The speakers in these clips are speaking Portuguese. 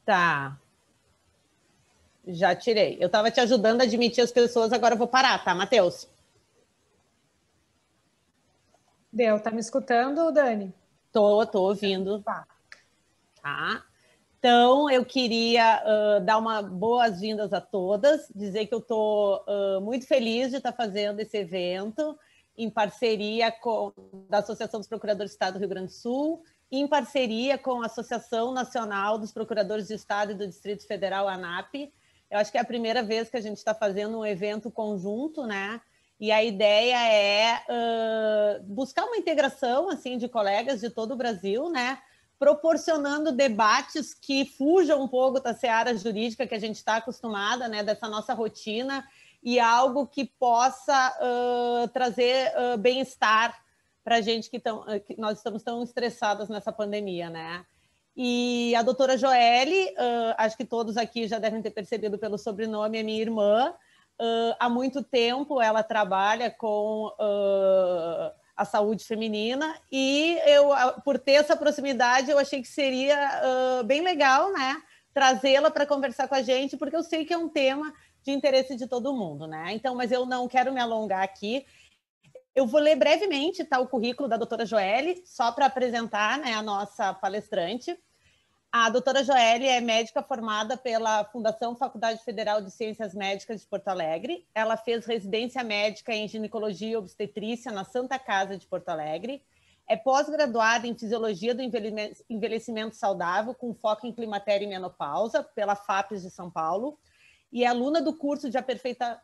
Tá. Já tirei. Eu estava te ajudando a admitir as pessoas, agora eu vou parar, tá, Matheus? Deu, tá me escutando, Dani? Tô ouvindo. Tá. Então, eu queria dar uma boas-vindas a todas, dizer que eu estou muito feliz de estar fazendo esse evento em parceria com da Associação dos Procuradores do Estado do Rio Grande do Sul, em parceria com a Associação Nacional dos Procuradores do Estado e do Distrito Federal, ANAP. Eu acho que é a primeira vez que a gente está fazendo um evento conjunto, né? E a ideia é buscar uma integração assim, de colegas de todo o Brasil, né? Proporcionando debates que fujam um pouco da seara jurídica que a gente está acostumada, né? Dessa nossa rotina, e algo que possa trazer bem-estar para a gente que nós estamos tão estressadas nessa pandemia, né? E a doutora Joelle, acho que todos aqui já devem ter percebido pelo sobrenome, é minha irmã. Há muito tempo ela trabalha com a saúde feminina e eu, por ter essa proximidade, eu achei que seria bem legal, né, trazê-la para conversar com a gente, porque eu sei que é um tema de interesse de todo mundo, né? Então, mas eu não quero me alongar aqui. Eu vou ler brevemente, tá, o currículo da doutora Joelle, só para apresentar, né, a nossa palestrante. A doutora Joelle é médica formada pela Fundação Faculdade Federal de Ciências Médicas de Porto Alegre. Ela fez residência médica em ginecologia e obstetrícia na Santa Casa de Porto Alegre. É pós-graduada em Fisiologia do Envelhecimento Saudável, com foco em climatério e menopausa, pela FAPES de São Paulo. E é aluna do curso de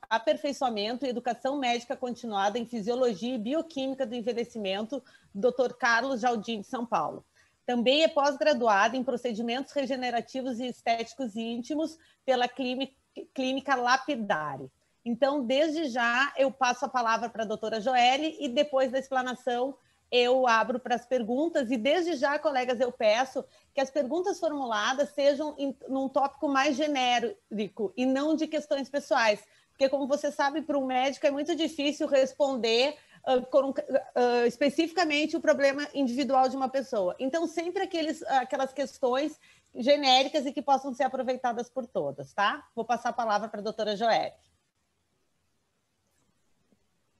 aperfeiçoamento e educação médica continuada em Fisiologia e Bioquímica do Envelhecimento, do Dr. Carlos Jardim, de São Paulo. Também é pós-graduada em procedimentos regenerativos e estéticos íntimos pela Clínica Lapidare. Então, desde já, eu passo a palavra para a doutora Joelle e depois da explanação eu abro para as perguntas. E desde já, colegas, eu peço que as perguntas formuladas sejam num tópico mais genérico e não de questões pessoais. Porque, como você sabe, para um médico é muito difícil responder especificamente o problema individual de uma pessoa. Então, sempre aquelas questões genéricas e que possam ser aproveitadas por todas, tá? Vou passar a palavra para a doutora Joelle.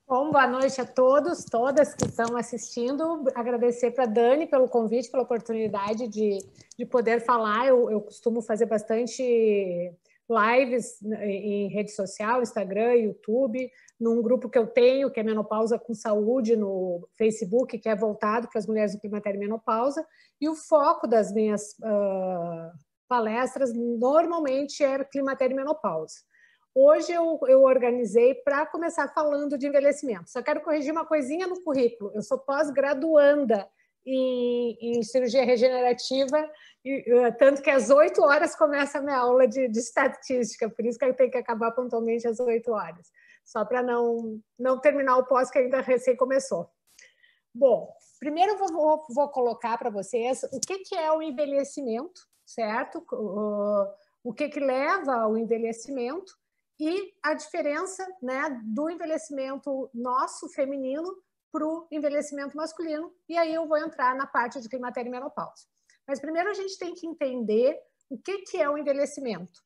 Bom, boa noite a todos, todas que estão assistindo. Agradecer para a Dani pelo convite, pela oportunidade de poder falar. Eu costumo fazer bastante lives em rede social, Instagram, YouTube, num grupo que eu tenho, que é Menopausa com Saúde, no Facebook, que é voltado para as mulheres do climatério e menopausa, e o foco das minhas palestras normalmente é climatério e menopausa. Hoje eu organizei para começar falando de envelhecimento. Só quero corrigir uma coisinha no currículo. Eu sou pós-graduanda em cirurgia regenerativa, tanto que às 8 horas começa a minha aula de estatística, por isso que eu tenho que acabar pontualmente às 8 horas, só para não terminar o pós que ainda recém começou. Bom, primeiro eu vou colocar para vocês o que é o envelhecimento, certo? O que leva ao envelhecimento e a diferença, né, do envelhecimento nosso, feminino, para o envelhecimento masculino, e aí eu vou entrar na parte de climatério e menopausa. Mas primeiro a gente tem que entender o que é o envelhecimento.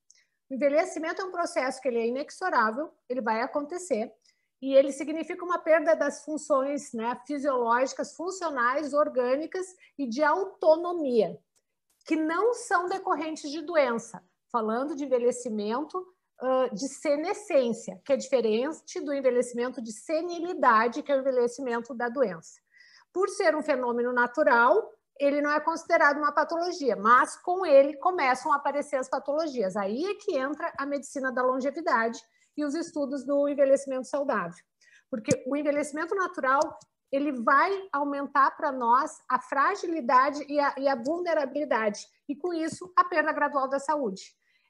O envelhecimento é um processo que ele é inexorável, ele vai acontecer, e ele significa uma perda das funções, né, fisiológicas, funcionais, orgânicas e de autonomia, que não são decorrentes de doença. Falando de envelhecimento de senescência, que é diferente do envelhecimento de senilidade, que é o envelhecimento da doença. Por ser um fenômeno natural, ele não é considerado uma patologia, mas com ele começam a aparecer as patologias. Aí é que entra a medicina da longevidade e os estudos do envelhecimento saudável. Porque o envelhecimento natural, ele vai aumentar para nós a fragilidade e a vulnerabilidade, e com isso a perda gradual da saúde.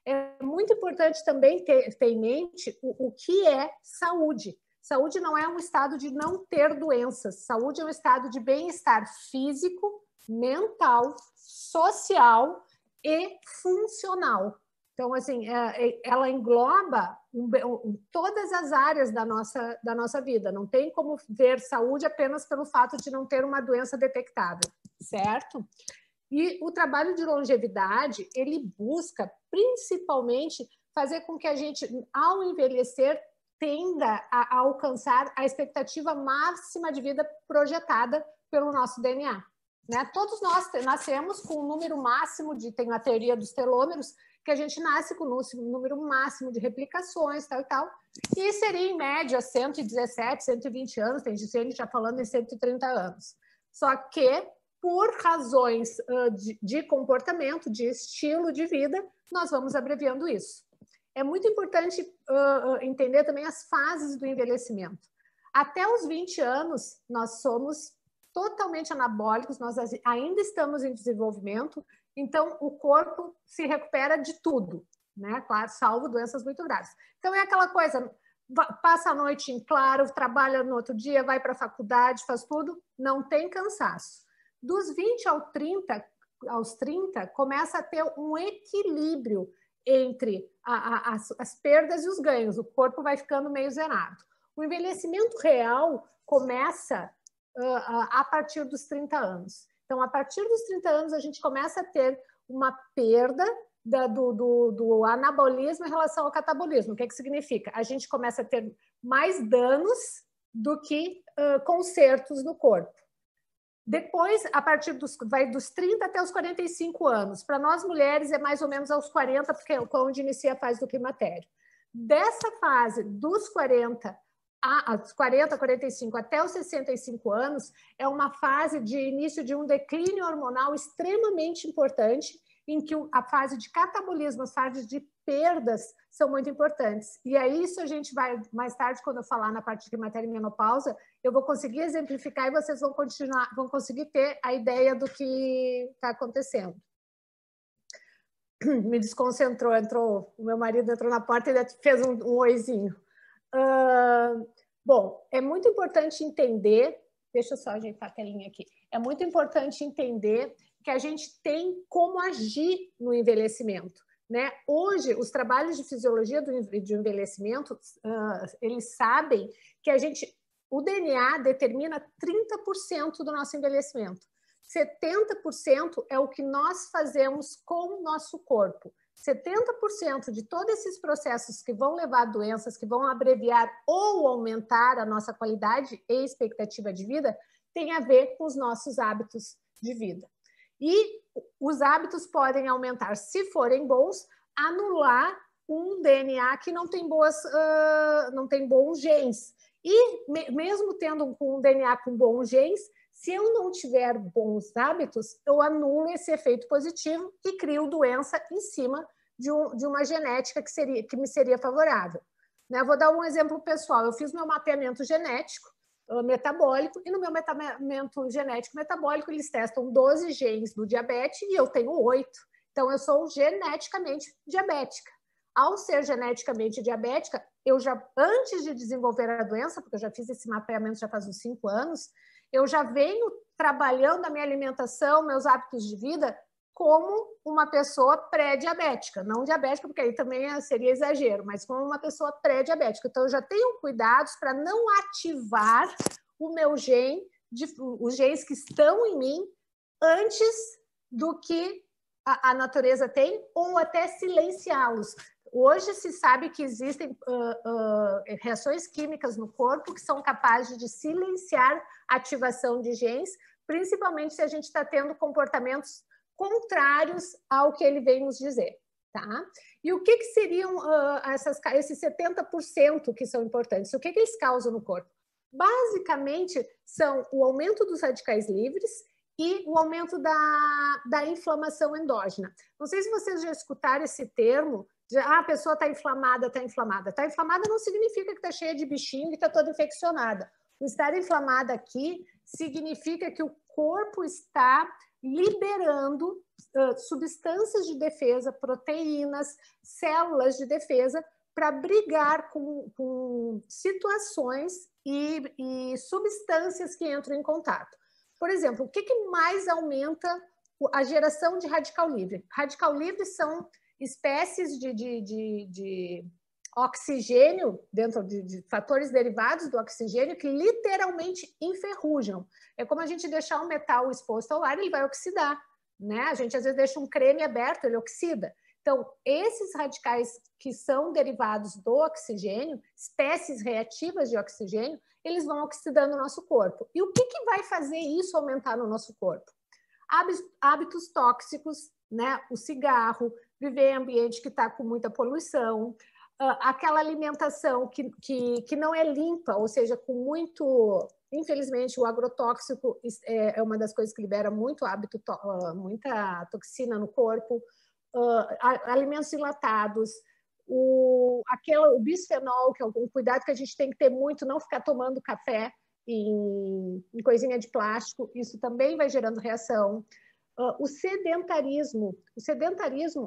É muito importante também ter em mente o que é saúde. Saúde não é um estado de não ter doenças. Saúde é um estado de bem-estar físico, mental, social e funcional. Então, assim, ela engloba todas as áreas da nossa vida. Não tem como ver saúde apenas pelo fato de não ter uma doença detectável, certo? E o trabalho de longevidade, ele busca principalmente fazer com que a gente, ao envelhecer, tenda a alcançar a expectativa máxima de vida projetada pelo nosso DNA. Né? Todos nós nascemos com um número máximo tem a teoria dos telômeros, que a gente nasce com um número máximo de replicações, tal e tal, e seria em média 117, 120 anos, tem gente já falando em 130 anos. Só que, por razões de comportamento, de estilo de vida, nós vamos abreviando isso. É muito importante entender também as fases do envelhecimento. Até os 20 anos, nós somos totalmente anabólicos, nós ainda estamos em desenvolvimento, então o corpo se recupera de tudo, né? Claro, salvo doenças muito graves. Então é aquela coisa, passa a noite em claro, trabalha no outro dia, vai para a faculdade, faz tudo, não tem cansaço. Dos 20 aos 30, começa a ter um equilíbrio entre as perdas e os ganhos, o corpo vai ficando meio zerado. O envelhecimento real começa a partir dos 30 anos. Então, a partir dos 30 anos, a gente começa a ter uma perda do anabolismo em relação ao catabolismo. O que significa? A gente começa a ter mais danos do que consertos no corpo. Depois, a partir dos 30 até os 45 anos. Para nós mulheres, é mais ou menos aos 40, porque é onde inicia a fase do climatério. Dessa fase, dos 40, 45 até os 65 anos, é uma fase de início de um declínio hormonal extremamente importante, em que a fase de catabolismo, as fases de perdas são muito importantes. E aí isso a gente vai, mais tarde, quando eu falar na parte de climatério e menopausa, eu vou conseguir exemplificar e vocês vão conseguir ter a ideia do que está acontecendo. Me desconcentrou, o meu marido entrou na porta e fez um oizinho. Bom, é muito importante entender, deixa eu só ajeitar a telinha aqui, é muito importante entender que a gente tem como agir no envelhecimento. Né? Hoje, os trabalhos de fisiologia de envelhecimento, eles sabem que o DNA determina 30% do nosso envelhecimento. 70% é o que nós fazemos com o nosso corpo. 70% de todos esses processos que vão levar a doenças, que vão abreviar ou aumentar a nossa qualidade e expectativa de vida, tem a ver com os nossos hábitos de vida. E os hábitos podem aumentar, se forem bons, anular um DNA que não tem bons genes. E mesmo tendo um DNA com bons genes, se eu não tiver bons hábitos, eu anulo esse efeito positivo e crio doença em cima de uma genética que me seria favorável. Né? Vou dar um exemplo pessoal. Eu fiz meu mapeamento genético metabólico, e no meu mapeamento genético metabólico eles testam 12 genes do diabetes e eu tenho 8. Então, eu sou geneticamente diabética. Ao ser geneticamente diabética, eu já, antes de desenvolver a doença, porque eu já fiz esse mapeamento já faz uns 5 anos, eu já venho trabalhando a minha alimentação, meus hábitos de vida, como uma pessoa pré-diabética. Não diabética, porque aí também seria exagero, mas como uma pessoa pré-diabética. Então, eu já tenho cuidados para não ativar o meu gene, os genes que estão em mim, antes do que a natureza tem, ou até silenciá-los. Hoje se sabe que existem reações químicas no corpo que são capazes de silenciar a ativação de genes, principalmente se a gente está tendo comportamentos contrários ao que ele vem nos dizer. Tá? E o que seriam esses 70% que são importantes? O que eles causam no corpo? Basicamente, são o aumento dos radicais livres e o aumento da inflamação endógena. Não sei se vocês já escutaram esse termo, a pessoa está inflamada, está inflamada. Está inflamada não significa que está cheia de bichinho e está toda infeccionada. O estar inflamada aqui significa que o corpo está liberando substâncias de defesa, proteínas, células de defesa, para brigar com situações e substâncias que entram em contato. Por exemplo, o que mais aumenta a geração de radical livre? Radical livre são espécies de oxigênio, dentro de fatores derivados do oxigênio, que literalmente enferrujam. É como a gente deixar um metal exposto ao ar, ele vai oxidar. né? A gente às vezes deixa um creme aberto, ele oxida. Então, esses radicais que são derivados do oxigênio, espécies reativas de oxigênio, eles vão oxidando o nosso corpo. E o que vai fazer isso aumentar no nosso corpo? Hábitos tóxicos, né? O cigarro, viver em ambiente que está com muita poluição, aquela alimentação que não é limpa, ou seja, com muito... Infelizmente, o agrotóxico é uma das coisas que libera muito muita toxina no corpo, alimentos enlatados, o bisfenol, que é um cuidado que a gente tem que ter muito, não ficar tomando café em coisinha de plástico, isso também vai gerando reação. O sedentarismo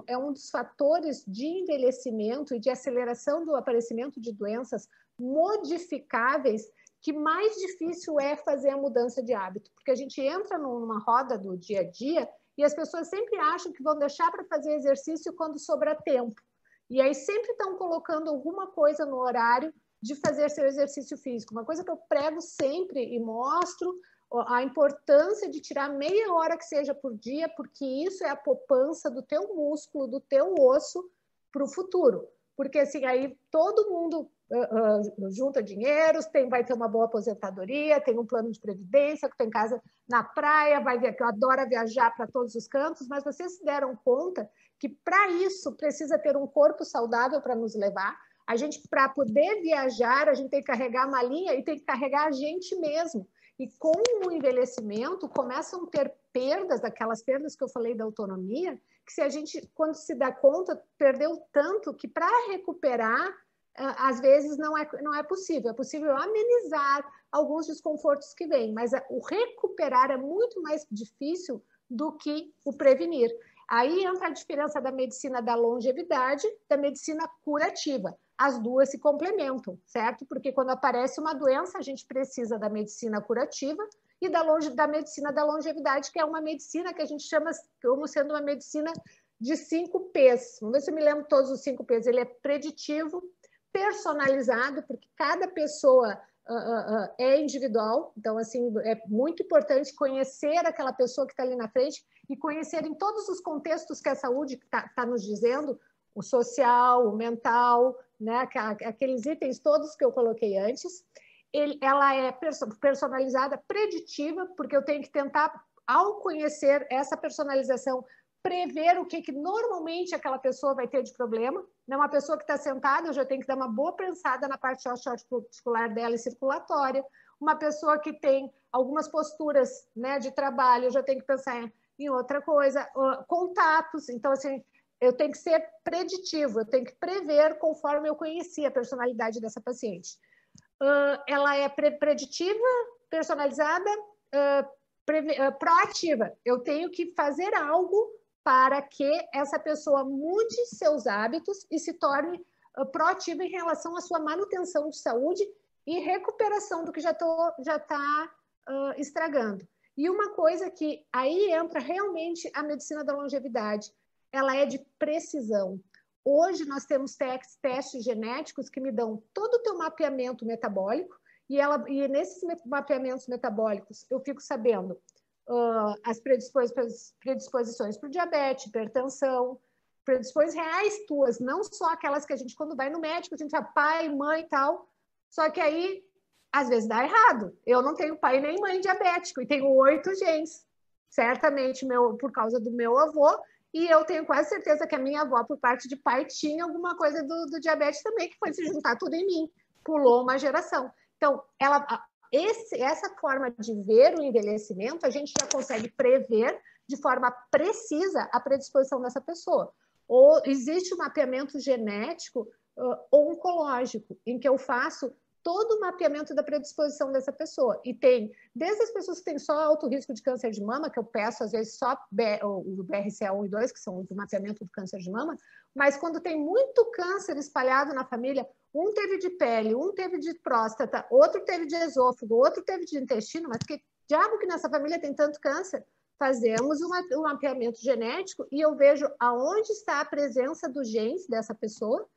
é um dos fatores de envelhecimento e de aceleração do aparecimento de doenças modificáveis que mais difícil é fazer a mudança de hábito, porque a gente entra numa roda do dia a dia e as pessoas sempre acham que vão deixar para fazer exercício quando sobrar tempo. E aí sempre estão colocando alguma coisa no horário de fazer seu exercício físico. Uma coisa que eu prego sempre e mostro a importância de tirar meia hora que seja por dia, porque isso é a poupança do teu músculo, do teu osso para o futuro. Porque assim, aí todo mundo junta dinheiro, vai ter uma boa aposentadoria, tem um plano de previdência, que tem casa na praia, que adora viajar para todos os cantos, mas vocês se deram conta que para isso precisa ter um corpo saudável para nos levar. A gente, para poder viajar, a gente tem que carregar a malinha e tem que carregar a gente mesmo. E com o envelhecimento, começam a ter perdas, aquelas perdas que eu falei da autonomia, que se a gente, quando se dá conta, perdeu tanto que para recuperar, às vezes não é possível. É possível amenizar alguns desconfortos que vêm, mas o recuperar é muito mais difícil do que o prevenir. Aí entra a diferença da medicina da longevidade, da medicina curativa. As duas se complementam, certo? Porque quando aparece uma doença, a gente precisa da medicina curativa e da medicina da longevidade, que é uma medicina que a gente chama como sendo uma medicina de 5 P's. Vamos ver se eu me lembro todos os 5 P's. Ele é preditivo, personalizado, porque cada pessoa é individual, então assim é muito importante conhecer aquela pessoa que está ali na frente e conhecer em todos os contextos que a saúde está nos dizendo, o social, o mental, né? Aqueles itens todos que eu coloquei antes. Ela é personalizada, preditiva, porque eu tenho que tentar, ao conhecer essa personalização, prever o que normalmente aquela pessoa vai ter de problema. Não, uma pessoa que está sentada, eu já tenho que dar uma boa pensada na parte osteoarticular dela e circulatória. Uma pessoa que tem algumas posturas, né, de trabalho, eu já tenho que pensar em outra coisa. Contatos, então, assim, eu tenho que ser preditivo, eu tenho que prever conforme eu conheci a personalidade dessa paciente. Ela é preditiva, personalizada, proativa. Eu tenho que fazer algo para que essa pessoa mude seus hábitos e se torne proativa em relação à sua manutenção de saúde e recuperação do que já está estragando. E uma coisa que aí entra realmente a medicina da longevidade, ela é de precisão. Hoje nós temos testes genéticos que me dão todo o teu mapeamento metabólico e nesses mapeamentos metabólicos eu fico sabendo as predisposições para o diabetes, hipertensão, predisposições reais tuas, não só aquelas que a gente, quando vai no médico, a gente fala pai, mãe e tal, só que aí, às vezes, dá errado. Eu não tenho pai nem mãe diabético e tenho 8 genes, certamente por causa do meu avô, e eu tenho quase certeza que a minha avó, por parte de pai, tinha alguma coisa do diabetes também, que foi se juntar tudo em mim, pulou uma geração. Então, essa forma de ver o envelhecimento, a gente já consegue prever de forma precisa a predisposição dessa pessoa. Ou existe um mapeamento genético oncológico, em que eu faço todo o mapeamento da predisposição dessa pessoa. E tem, desde as pessoas que têm só alto risco de câncer de mama, que eu peço, às vezes, só o BRCA1 e 2, que são do mapeamento do câncer de mama, mas quando tem muito câncer espalhado na família, um teve de pele, um teve de próstata, outro teve de esôfago, outro teve de intestino, mas que diabo que nessa família tem tanto câncer? Fazemos um mapeamento genético e eu vejo aonde está a presença dos genes dessa pessoa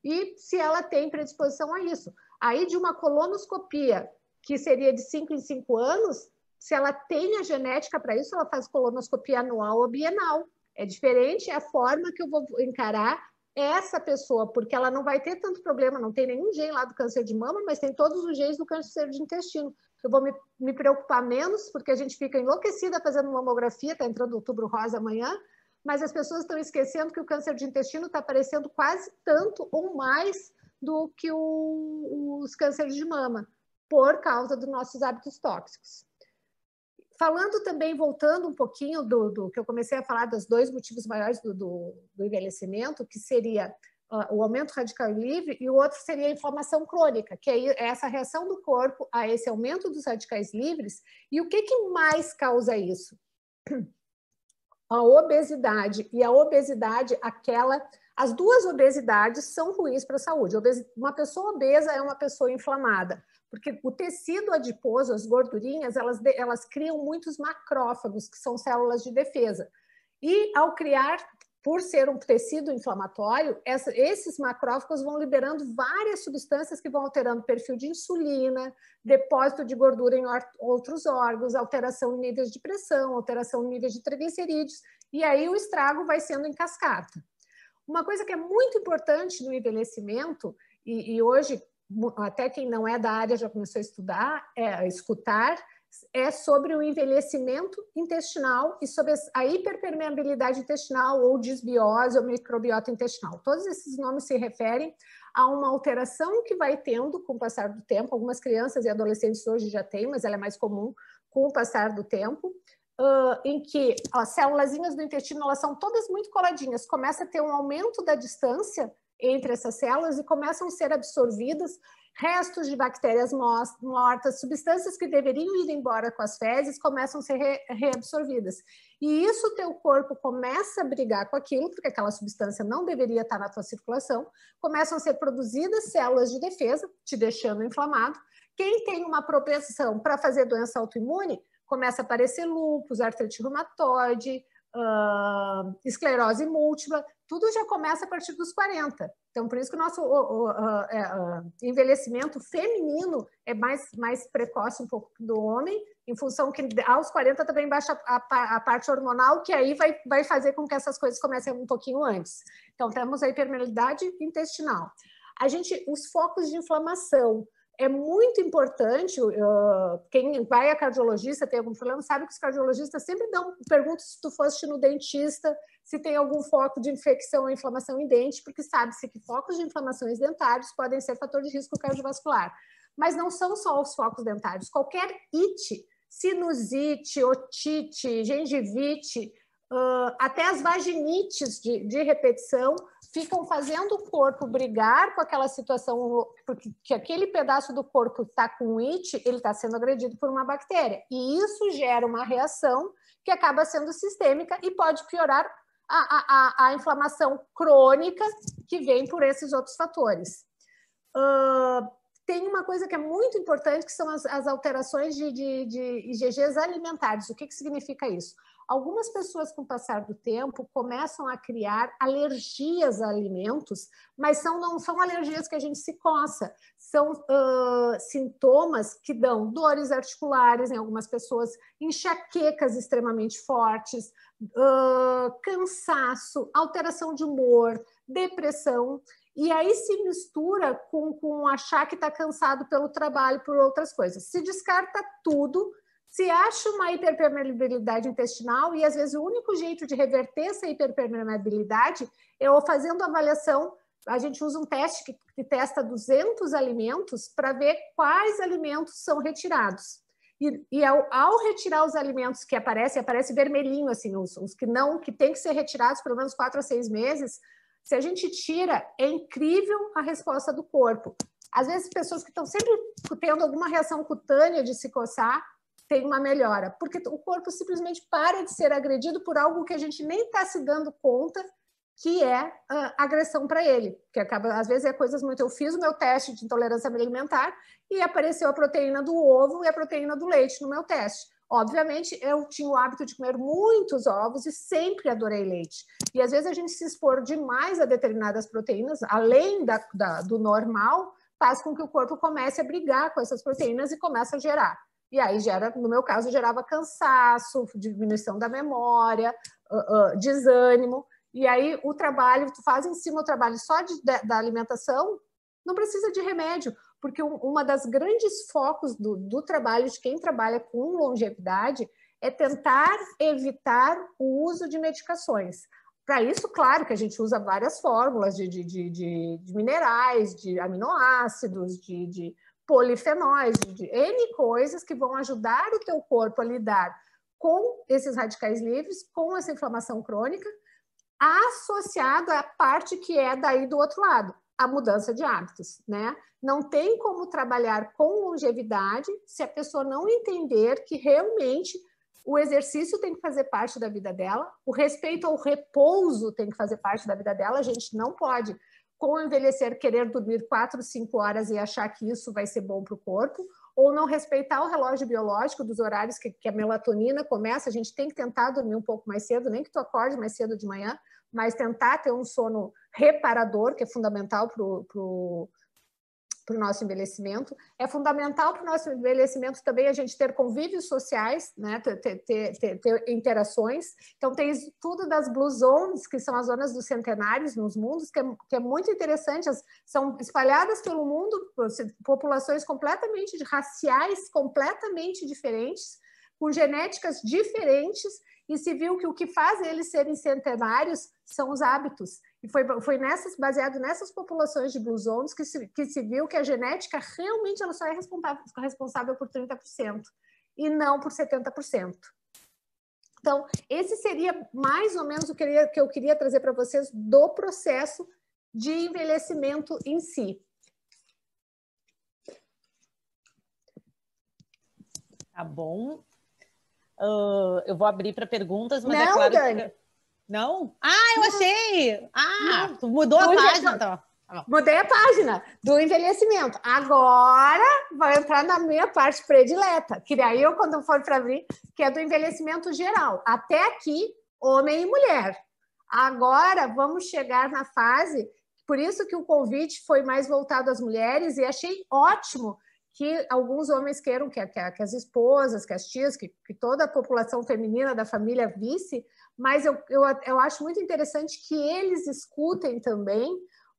e se ela tem predisposição a isso. Aí, de uma colonoscopia, que seria de 5 em 5 anos, Se ela tem a genética para isso, ela faz colonoscopia anual ou bienal. É diferente a forma que eu vou encarar essa pessoa, porque ela não vai ter tanto problema, não tem nenhum gene lá do câncer de mama, mas tem todos os genes do câncer de intestino. Eu vou me preocupar menos, porque a gente fica enlouquecida fazendo mamografia, está entrando outubro rosa amanhã, mas as pessoas estão esquecendo que o câncer de intestino está aparecendo quase tanto ou mais do que os cânceres de mama, por causa dos nossos hábitos tóxicos. Falando também, voltando um pouquinho do que eu comecei a falar, dos 2 motivos maiores do envelhecimento, que seria o aumento radical livre, e o outro seria a inflamação crônica, que é essa reação do corpo a esse aumento dos radicais livres. E o que mais causa isso? A obesidade. E a obesidade, as 2 obesidades são ruins para a saúde. Uma pessoa obesa é uma pessoa inflamada, porque o tecido adiposo, as gordurinhas, elas criam muitos macrófagos, que são células de defesa. E ao criar, por ser um tecido inflamatório, esses macrófagos vão liberando várias substâncias que vão alterando o perfil de insulina, depósito de gordura em outros órgãos, alteração em níveis de pressão, alteração em níveis de triglicerídeos, e aí o estrago vai sendo em cascata. Uma coisa que é muito importante no envelhecimento, e hoje até quem não é da área já começou a escutar, é sobre o envelhecimento intestinal e sobre a hiperpermeabilidade intestinal ou disbiose ou microbiota intestinal. Todos esses nomes se referem a uma alteração que vai tendo com o passar do tempo. Algumas crianças e adolescentes hoje já têm, mas ela é mais comum com o passar do tempo, em que as célulazinhas do intestino elas são todas muito coladinhas. Começa a ter um aumento da distância entre essas células e começam a ser absorvidas restos de bactérias mortas, substâncias que deveriam ir embora com as fezes começam a ser reabsorvidas. E isso o teu corpo começa a brigar com aquilo, porque aquela substância não deveria estar na tua circulação, começam a ser produzidas células de defesa, te deixando inflamado. Quem tem uma propensão para fazer doença autoimune, começa a aparecer lúpus, artrite reumatoide, esclerose múltipla, tudo já começa a partir dos 40. Então, por isso que o nosso envelhecimento feminino é mais precoce um pouco do homem, em função que aos 40 também baixa a parte hormonal, que aí vai fazer com que essas coisas comecem um pouquinho antes. Então, temos a hiperpermeabilidade intestinal. Os focos de inflamação. É muito importante, quem vai a cardiologista, tem algum problema, sabe que os cardiologistas sempre perguntam se tu foste no dentista, se tem algum foco de infecção ou inflamação em dente, porque sabe-se que focos de inflamações dentários podem ser fator de risco cardiovascular. Mas não são só os focos dentários. Qualquer ite, sinusite, otite, gengivite, até as vaginites de repetição, ficam fazendo o corpo brigar com aquela situação, porque aquele pedaço do corpo está com it, ele está sendo agredido por uma bactéria. E isso gera uma reação que acaba sendo sistêmica e pode piorar a inflamação crônica que vem por esses outros fatores. Tem uma coisa que é muito importante, que são as alterações de IgGs alimentares. O que significa isso? Algumas pessoas, com o passar do tempo, começam a criar alergias a alimentos, mas não são alergias que a gente se coça, são sintomas que dão dores articulares em algumas pessoas, enxaquecas extremamente fortes, cansaço, alteração de humor, depressão, e aí se mistura com achar que está cansado pelo trabalho, por outras coisas. Se descarta tudo, se acha uma hiperpermeabilidade intestinal e, às vezes, o único jeito de reverter essa hiperpermeabilidade é fazendo avaliação. A gente usa um teste que testa 200 alimentos para ver quais alimentos são retirados. E ao retirar os alimentos que aparece vermelhinho, assim, os que tem que ser retirados pelo menos 4 a 6 meses, se a gente tira, é incrível a resposta do corpo. Às vezes, pessoas que estão sempre tendo alguma reação cutânea de se coçar, tem uma melhora, porque o corpo simplesmente para de ser agredido por algo que a gente nem está se dando conta que é agressão para ele, que acaba, às vezes, coisas muito... Eu fiz o meu teste de intolerância alimentar e apareceu a proteína do ovo e a proteína do leite no meu teste. Obviamente, eu tinha o hábito de comer muitos ovos e sempre adorei leite. E, às vezes, a gente se expor demais a determinadas proteínas, além do normal, faz com que o corpo comece a brigar com essas proteínas e comece a gerar E aí, no meu caso, gerava cansaço, diminuição da memória, desânimo. E aí, o trabalho, tu faz em cima o trabalho só da alimentação, não precisa de remédio, porque uma das grandes focos do trabalho de quem trabalha com longevidade é tentar evitar o uso de medicações. Para isso, claro que a gente usa várias fórmulas de minerais, de aminoácidos, de polifenóis, de N coisas que vão ajudar o teu corpo a lidar com esses radicais livres, com essa inflamação crônica, associado à parte que é daí do outro lado, a mudança de hábitos, né? Não tem como trabalhar com longevidade se a pessoa não entender que realmente o exercício tem que fazer parte da vida dela, o respeito ao repouso tem que fazer parte da vida dela. A gente não pode, com o envelhecer, querer dormir 4, 5 horas e achar que isso vai ser bom para o corpo, ou não respeitar o relógio biológico dos horários que a melatonina começa. A gente tem que tentar dormir um pouco mais cedo, nem que tu acorde mais cedo de manhã, mas tentar ter um sono reparador, que é fundamental para o nosso envelhecimento. É fundamental para o nosso envelhecimento também a gente ter convívios sociais, né? ter interações. Então, tem tudo das Blue Zones, que são as zonas dos centenários nos mundos, que é muito interessante. São espalhadas pelo mundo, populações completamente raciais, completamente diferentes, com genéticas diferentes, e se viu que o que faz eles serem centenários são os hábitos. E foi baseado nessas populações de Blue Zones que se viu que a genética realmente ela só é responsável por 30% e não por 70%. Então, esse seria mais ou menos o que eu queria trazer para vocês do processo de envelhecimento em si. Tá bom. Eu vou abrir para perguntas, mas não, é claro Dani. que... Não? Ah, eu achei! Ah, tu mudou a página, então. Mudei a página do envelhecimento. Agora vai entrar na minha parte predileta, que daí eu, quando for para abrir, que é do envelhecimento geral. Até aqui, homem e mulher. Agora vamos chegar na fase, por isso que o convite foi mais voltado às mulheres, e achei ótimo que alguns homens queiram que as esposas, que as tias, que toda a população feminina da família visse, mas eu acho muito interessante que eles escutem também,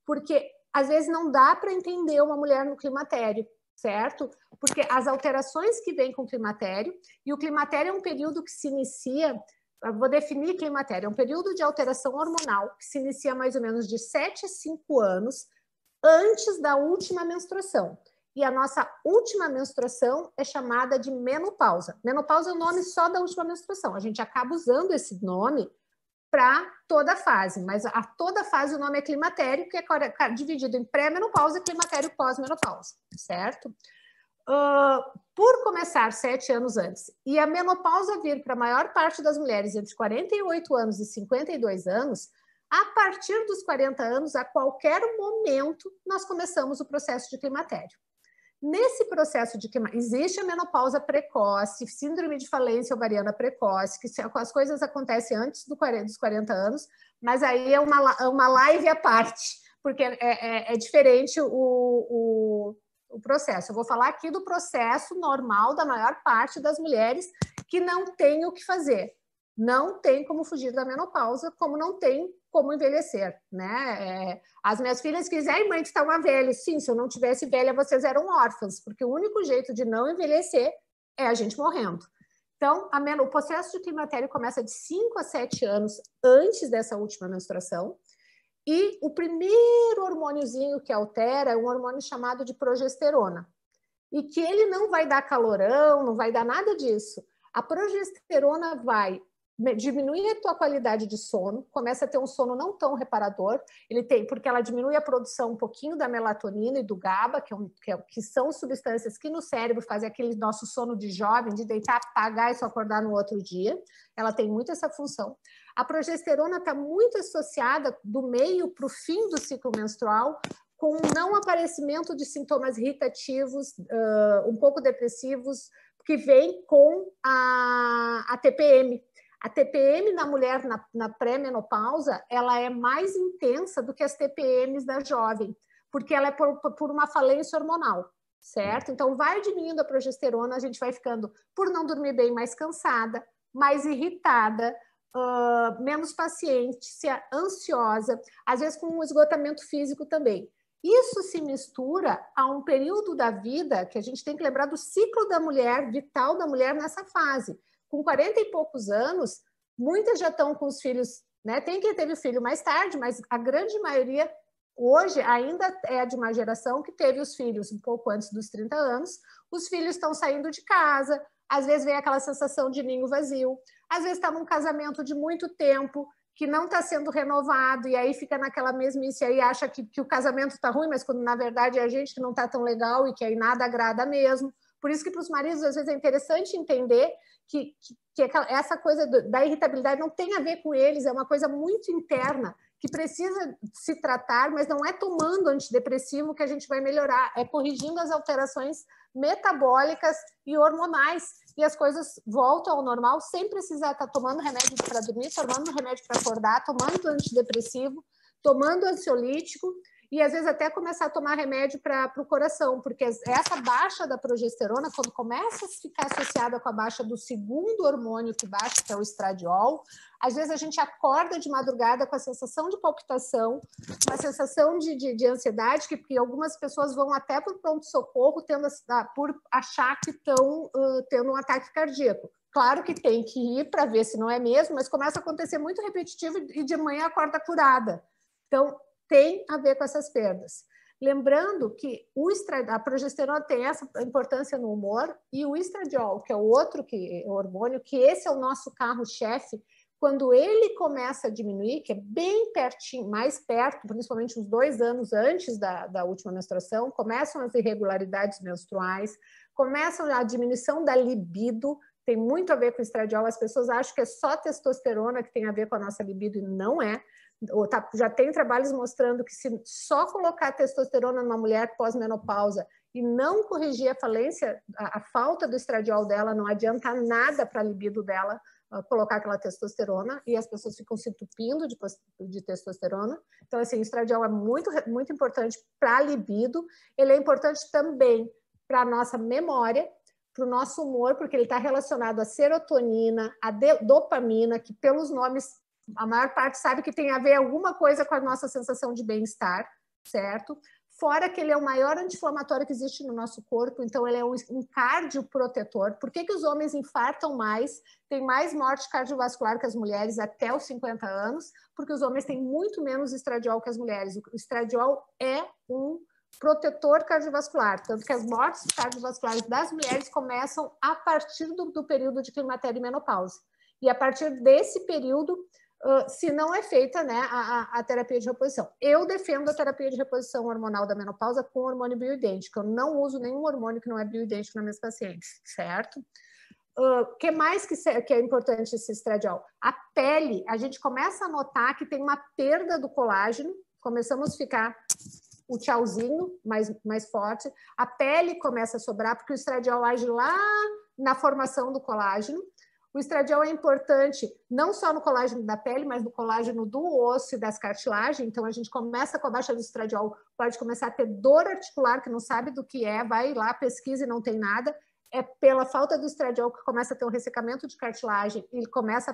porque às vezes não dá para entender uma mulher no climatério, certo? Porque as alterações que vêm com o climatério, e o climatério é um período que se inicia, eu vou definir climatério, é um período de alteração hormonal que se inicia mais ou menos de 7 a 5 anos antes da última menstruação. E a nossa última menstruação é chamada de menopausa. Menopausa é o nome só da última menstruação. A gente acaba usando esse nome para toda a fase, mas a toda fase o nome é climatério, que é dividido em pré-menopausa e climatério pós-menopausa, certo? Por começar 7 anos antes e a menopausa vir para a maior parte das mulheres entre 48 anos e 52 anos, a partir dos 40 anos, a qualquer momento, nós começamos o processo de climatério. Nesse processo de climatério, existe a menopausa precoce, síndrome de falência ovariana precoce, que as coisas acontecem antes dos 40 anos, mas aí é uma live à parte, porque é diferente o processo. Eu vou falar aqui do processo normal da maior parte das mulheres que não tem o que fazer. Não tem como fugir da menopausa, como não tem como envelhecer, né? As minhas filhas dizem, mãe, tu tá uma velha. Sim, se eu não tivesse velha, vocês eram órfãs, porque o único jeito de não envelhecer é a gente morrendo. Então, o processo de climatério começa de 5 a 7 anos antes dessa última menstruação, e o primeiro hormôniozinho que altera é um hormônio chamado de progesterona, e que ele não vai dar calorão, não vai dar nada disso. A progesterona vai diminuir a tua qualidade de sono, começa a ter um sono não tão reparador, porque ela diminui a produção um pouquinho da melatonina e do GABA, que são substâncias que no cérebro fazem aquele nosso sono de jovem, de deitar, apagar e só acordar no outro dia. Ela tem muito essa função. A progesterona está muito associada do meio para o fim do ciclo menstrual, com o não aparecimento de sintomas irritativos, um pouco depressivos, que vem com a TPM. A TPM na mulher na pré-menopausa, ela é mais intensa do que as TPMs da jovem, porque ela é por uma falência hormonal. certo? Então, vai diminuindo a progesterona, a gente vai ficando, por não dormir bem, mais cansada, mais irritada, menos paciência, ansiosa, às vezes com um esgotamento físico também. Isso se mistura a um período da vida que a gente tem que lembrar do ciclo da mulher, vital da mulher nessa fase. Com 40 e poucos anos, muitas já estão com os filhos, né? Tem quem teve filho mais tarde, mas a grande maioria hoje ainda é de uma geração que teve os filhos um pouco antes dos 30 anos, os filhos estão saindo de casa, às vezes vem aquela sensação de ninho vazio, às vezes está num casamento de muito tempo, que não está sendo renovado, e aí fica naquela mesmice, aí acha que o casamento está ruim, mas quando na verdade é a gente que não está tão legal e que aí nada agrada mesmo. Por isso que para os maridos, às vezes, é interessante entender que essa coisa da irritabilidade não tem a ver com eles, é uma coisa muito interna, que precisa se tratar, mas não é tomando antidepressivo que a gente vai melhorar, é corrigindo as alterações metabólicas e hormonais, e as coisas voltam ao normal sem precisar estar tomando remédio para dormir, tomando remédio para acordar, tomando antidepressivo, tomando ansiolítico, e às vezes até começar a tomar remédio para o coração, porque essa baixa da progesterona, quando começa a ficar associada com a baixa do segundo hormônio que baixa, que é o estradiol, às vezes a gente acorda de madrugada com a sensação de palpitação, uma sensação de ansiedade, que algumas pessoas vão até para o pronto-socorro por achar que estão tendo um ataque cardíaco. Claro que tem que ir para ver se não é mesmo, mas começa a acontecer muito repetitivo e de manhã acorda curada. Então, tem a ver com essas perdas. Lembrando que a progesterona tem essa importância no humor, e o estradiol, que é o outro hormônio, que esse é o nosso carro-chefe, quando ele começa a diminuir, que é bem pertinho, mais perto, principalmente uns 2 anos antes da última menstruação, começam as irregularidades menstruais, começam a diminuição da libido, tem muito a ver com o estradiol. As pessoas acham que é só testosterona que tem a ver com a nossa libido, e não é. Já tem trabalhos mostrando que se só colocar testosterona numa mulher pós-menopausa e não corrigir a falência, a falta do estradiol dela, não adianta nada para a libido dela colocar aquela testosterona, e as pessoas ficam se entupindo de testosterona. Então, assim, o estradiol é muito, muito importante para a libido, ele é importante também para a nossa memória, para o nosso humor, porque ele está relacionado à serotonina, à dopamina, que pelos nomes a maior parte sabe que tem a ver alguma coisa com a nossa sensação de bem-estar, certo? Fora que ele é o maior anti-inflamatório que existe no nosso corpo, então ele é um cardioprotetor. Por que os homens infartam mais, tem mais morte cardiovascular que as mulheres até os 50 anos? Porque os homens têm muito menos estradiol que as mulheres. O estradiol é um protetor cardiovascular, tanto que as mortes cardiovasculares das mulheres começam a partir do período de climatério e menopausa. E a partir desse período, se não é feita, né, a terapia de reposição. Eu defendo a terapia de reposição hormonal da menopausa com hormônio bioidêntico. Eu não uso nenhum hormônio que não é bioidêntico nas minhas pacientes, certo? O que mais que é importante esse estradiol? A pele, a gente começa a notar que tem uma perda do colágeno, começamos a ficar o tchauzinho mais forte, a pele começa a sobrar, porque o estradiol age lá na formação do colágeno. O estradiol é importante não só no colágeno da pele, mas no colágeno do osso e das cartilagens. Então, a gente começa com a baixa do estradiol, pode começar a ter dor articular, que não sabe do que é, vai lá, pesquisa e não tem nada. É pela falta do estradiol que começa a ter um ressecamento de cartilagem e começam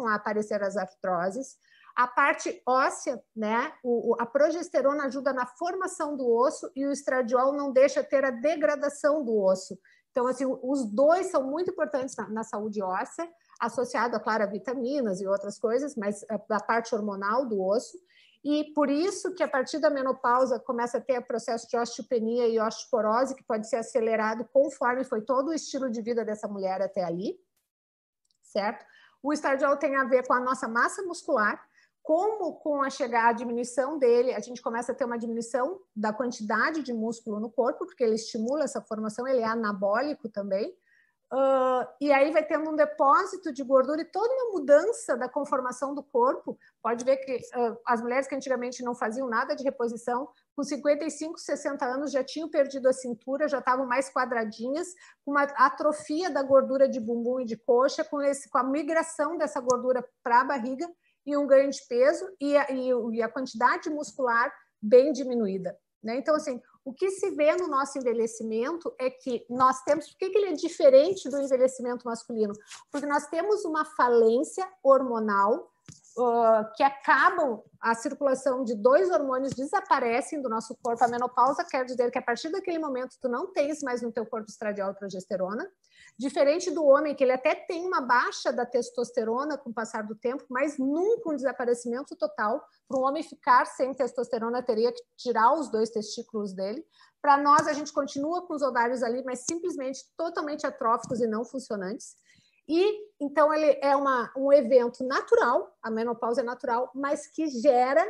a aparecer as artroses. A parte óssea, né? A progesterona ajuda na formação do osso e o estradiol não deixa ter a degradação do osso. Então, assim, os dois são muito importantes na saúde óssea, associado, claro, a vitaminas e outras coisas, mas a parte hormonal do osso. E por isso que a partir da menopausa começa a ter o processo de osteopenia e osteoporose, que pode ser acelerado conforme foi todo o estilo de vida dessa mulher até ali, certo? O estradiol tem a ver com a nossa massa muscular, como com a diminuição dele, a gente começa a ter uma diminuição da quantidade de músculo no corpo, porque ele estimula essa formação, ele é anabólico também, e aí vai tendo um depósito de gordura e toda uma mudança da conformação do corpo. Pode ver que as mulheres que antigamente não faziam nada de reposição, com 55, 60 anos já tinham perdido a cintura, já estavam mais quadradinhas, com uma atrofia da gordura de bumbum e de coxa, com a migração dessa gordura para a barriga, e um ganho de peso e a quantidade muscular bem diminuída, né? Então, assim, o que se vê no nosso envelhecimento é que nós temos... Por que ele é diferente do envelhecimento masculino? Porque nós temos uma falência hormonal que acabam, a circulação de 2 hormônios desaparecem do nosso corpo. A menopausa quer dizer que a partir daquele momento tu não tens mais no teu corpo estradiol e progesterona. Diferente do homem, que ele até tem uma baixa da testosterona com o passar do tempo, mas nunca um desaparecimento total. Para um homem ficar sem testosterona, teria que tirar os 2 testículos dele. Para nós, a gente continua com os ovários ali, mas simplesmente totalmente atróficos e não funcionantes. E, então, ele é um evento natural, a menopausa é natural, mas que gera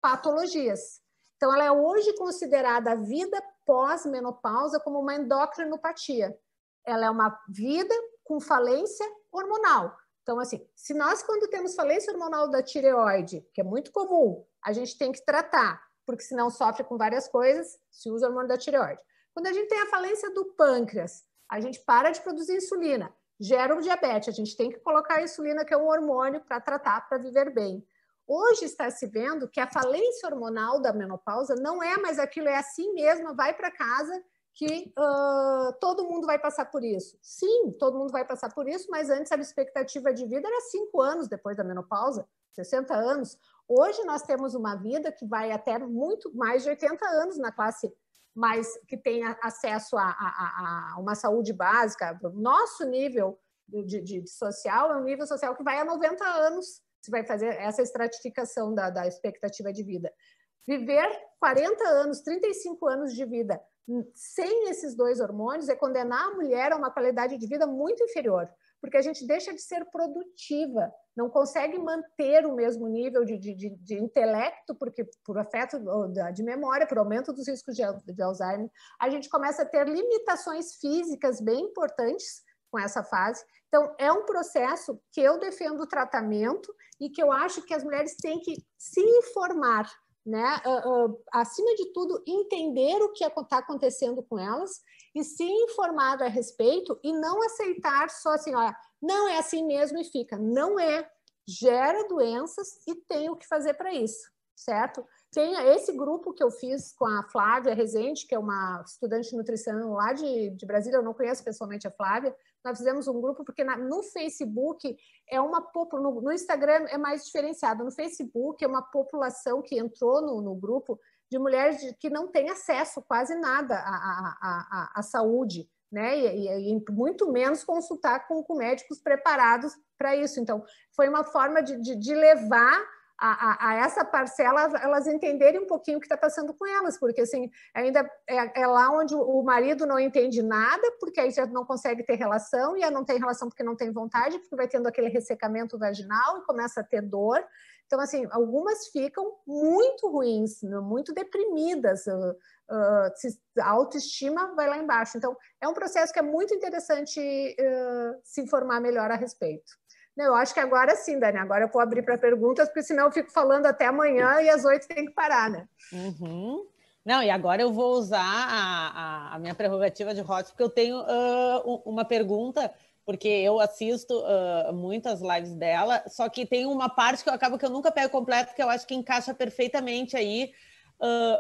patologias. Então, ela é hoje considerada a vida pós-menopausa como uma endocrinopatia. Ela é uma vida com falência hormonal. Então, assim, se nós, quando temos falência hormonal da tireoide, que é muito comum, a gente tem que tratar, porque senão sofre com várias coisas, se usa o hormônio da tireoide. Quando a gente tem a falência do pâncreas, a gente para de produzir insulina, gera o diabetes, a gente tem que colocar a insulina, que é um hormônio, para tratar, para viver bem. Hoje está se vendo que a falência hormonal da menopausa não é mais aquilo, é assim mesmo, vai para casa que todo mundo vai passar por isso. Sim, todo mundo vai passar por isso, mas antes a expectativa de vida era 5 anos depois da menopausa, 60 anos. Hoje nós temos uma vida que vai até muito mais de 80 anos na classe mais que tem acesso a uma saúde básica. O nosso nível de social é um nível social que vai a 90 anos, se vai fazer essa estratificação da expectativa de vida. Viver 40 anos, 35 anos de vida sem esses 2 hormônios é condenar a mulher a uma qualidade de vida muito inferior, porque a gente deixa de ser produtiva, não consegue manter o mesmo nível de intelecto, porque por afeto de memória, por aumento dos riscos de Alzheimer, a gente começa a ter limitações físicas bem importantes com essa fase. Então, é um processo que eu defendo o tratamento e que eu acho que as mulheres têm que se informar, né? Acima de tudo, entender o que está acontecendo com elas e se informar a respeito e não aceitar só assim, olha, não é assim mesmo e fica. Não é. Gera doenças e tem o que fazer para isso, certo? Tem esse grupo que eu fiz com a Flávia Rezende, que é uma estudante de nutrição lá de Brasília, eu não conheço pessoalmente a Flávia. Nós fizemos um grupo porque no Facebook no Instagram é mais diferenciado. No Facebook é uma população que entrou no grupo de mulheres que não têm acesso quase nada à saúde, né? E muito menos consultar com médicos preparados para isso. Então, foi uma forma de levar a essa parcela, elas entenderem um pouquinho o que está passando com elas, porque assim, ainda é lá onde o marido não entende nada, porque aí já não consegue ter relação, e ela não tem relação porque não tem vontade, porque vai tendo aquele ressecamento vaginal e começa a ter dor. Então, assim, algumas ficam muito ruins, muito deprimidas, a autoestima vai lá embaixo. Então, é um processo que é muito interessante se informar melhor a respeito. Não, eu acho que agora sim, Dani, agora eu vou abrir para perguntas, porque senão eu fico falando até amanhã e às 8 tem que parar, né? Uhum. Não, e agora eu vou usar a minha prerrogativa de host, porque eu tenho uma pergunta, porque eu assisto muitas lives dela, só que tem uma parte que eu acabo que eu nunca pego completo, que eu acho que encaixa perfeitamente aí.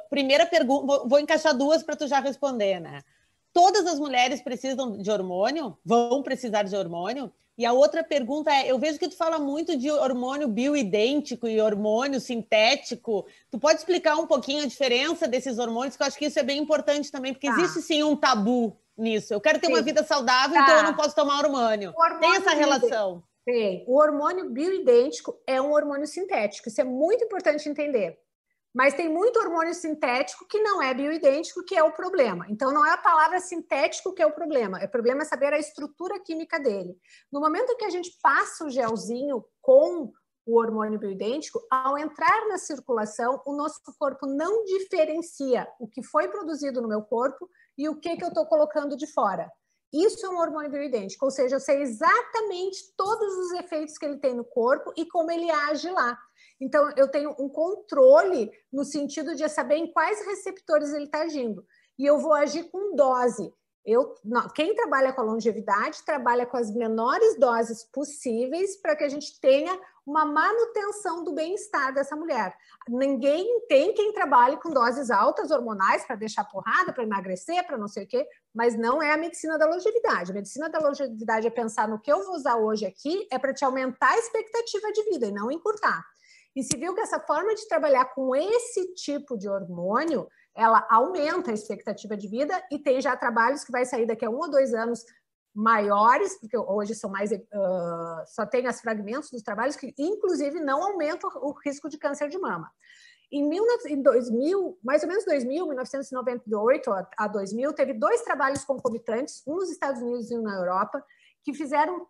Primeira pergunta, vou encaixar 2 para tu já responder, né? Todas as mulheres precisam de hormônio? Vão precisar de hormônio? E a outra pergunta é, eu vejo que tu fala muito de hormônio bioidêntico e hormônio sintético. Tu pode explicar um pouquinho a diferença desses hormônios, que eu acho que isso é bem importante também, porque existe sim um tabu nisso. Eu quero ter uma vida saudável, então eu não posso tomar hormônio. Tem essa relação? Tem. O hormônio bioidêntico é um hormônio sintético. Isso é muito importante entender. Mas tem muito hormônio sintético que não é bioidêntico, que é o problema. Então, não é a palavra sintético que é o problema. O problema é saber a estrutura química dele. No momento que a gente passa o gelzinho com o hormônio bioidêntico, ao entrar na circulação, o nosso corpo não diferencia o que foi produzido no meu corpo e o que eu estou colocando de fora. Isso é um hormônio bioidêntico, ou seja, eu sei exatamente todos os efeitos que ele tem no corpo e como ele age lá. Então, eu tenho um controle no sentido de saber em quais receptores ele está agindo. E eu vou agir com dose. Quem trabalha com a longevidade trabalha com as menores doses possíveis para que a gente tenha uma manutenção do bem-estar dessa mulher. Ninguém tem quem trabalhe com doses altas hormonais para deixar porrada, para emagrecer, para não sei o quê, mas não é a medicina da longevidade. A medicina da longevidade é pensar no que eu vou usar hoje aqui, é para te aumentar a expectativa de vida e não encurtar. E se viu que essa forma de trabalhar com esse tipo de hormônio, ela aumenta a expectativa de vida e tem já trabalhos que vai sair daqui a 1 ou 2 anos maiores, porque hoje são mais, só tem os fragmentos dos trabalhos que, inclusive, não aumentam o risco de câncer de mama. Em 2000, mais ou menos 1998 a 2000, teve 2 trabalhos concomitantes, um nos Estados Unidos e um na Europa, que fizeram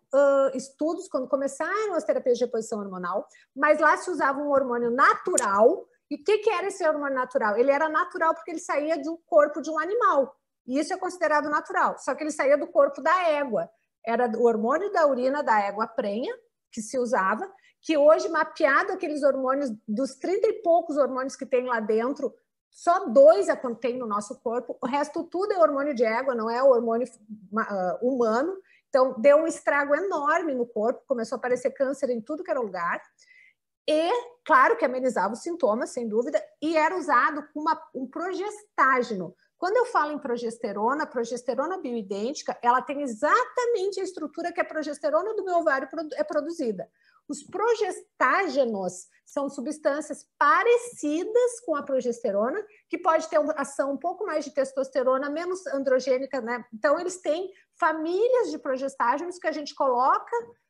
estudos quando começaram as terapias de reposição hormonal, mas lá se usava um hormônio natural. E o que era esse hormônio natural? Ele era natural porque ele saía do corpo de um animal. E isso é considerado natural. Só que ele saía do corpo da égua. Era o hormônio da urina da égua prenha, que se usava, que hoje, mapeado aqueles hormônios, dos 30 e poucos hormônios que tem lá dentro, só 2 contém no nosso corpo. O resto tudo é hormônio de égua, não é o hormônio humano. Então, deu um estrago enorme no corpo, começou a aparecer câncer em tudo que era lugar. E, claro, que amenizava os sintomas, sem dúvida, e era usado como um progestágeno. Quando eu falo em progesterona, a progesterona bioidêntica, ela tem exatamente a estrutura que a progesterona do meu ovário é produzida. Os progestágenos são substâncias parecidas com a progesterona, que pode ter uma ação um pouco mais de testosterona, menos androgênica, né? Então, eles têm famílias de progestágenos que a gente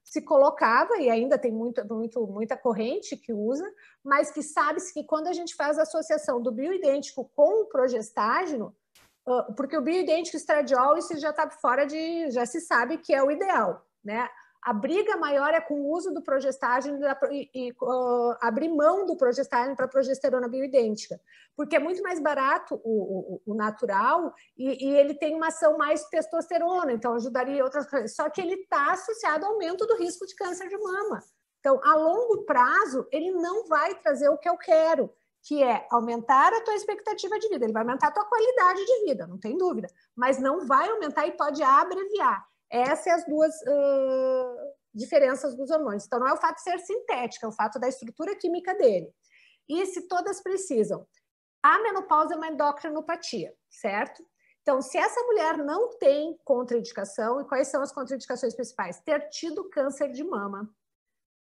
se colocava, e ainda tem muita corrente que usa, mas que sabe-se que quando a gente faz a associação do bioidêntico com o progestágeno, porque o bioidêntico estradiol, isso já está fora já se sabe que é o ideal, né? A briga maior é com o uso do progestágeno e abrir mão do progestágeno para a progesterona bioidêntica, porque é muito mais barato o natural e ele tem uma ação mais testosterona, então ajudaria outras coisas. Só que ele está associado ao aumento do risco de câncer de mama. Então, a longo prazo, ele não vai trazer o que eu quero, que é aumentar a tua expectativa de vida. Ele vai aumentar a tua qualidade de vida, não tem dúvida, mas não vai aumentar e pode abreviar. Essas são as 2 diferenças dos hormônios. Então, não é o fato de ser sintética, é o fato da estrutura química dele. E se todas precisam. A menopausa é uma endocrinopatia, certo? Então, se essa mulher não tem contraindicação, e quais são as contraindicações principais? Ter tido câncer de mama,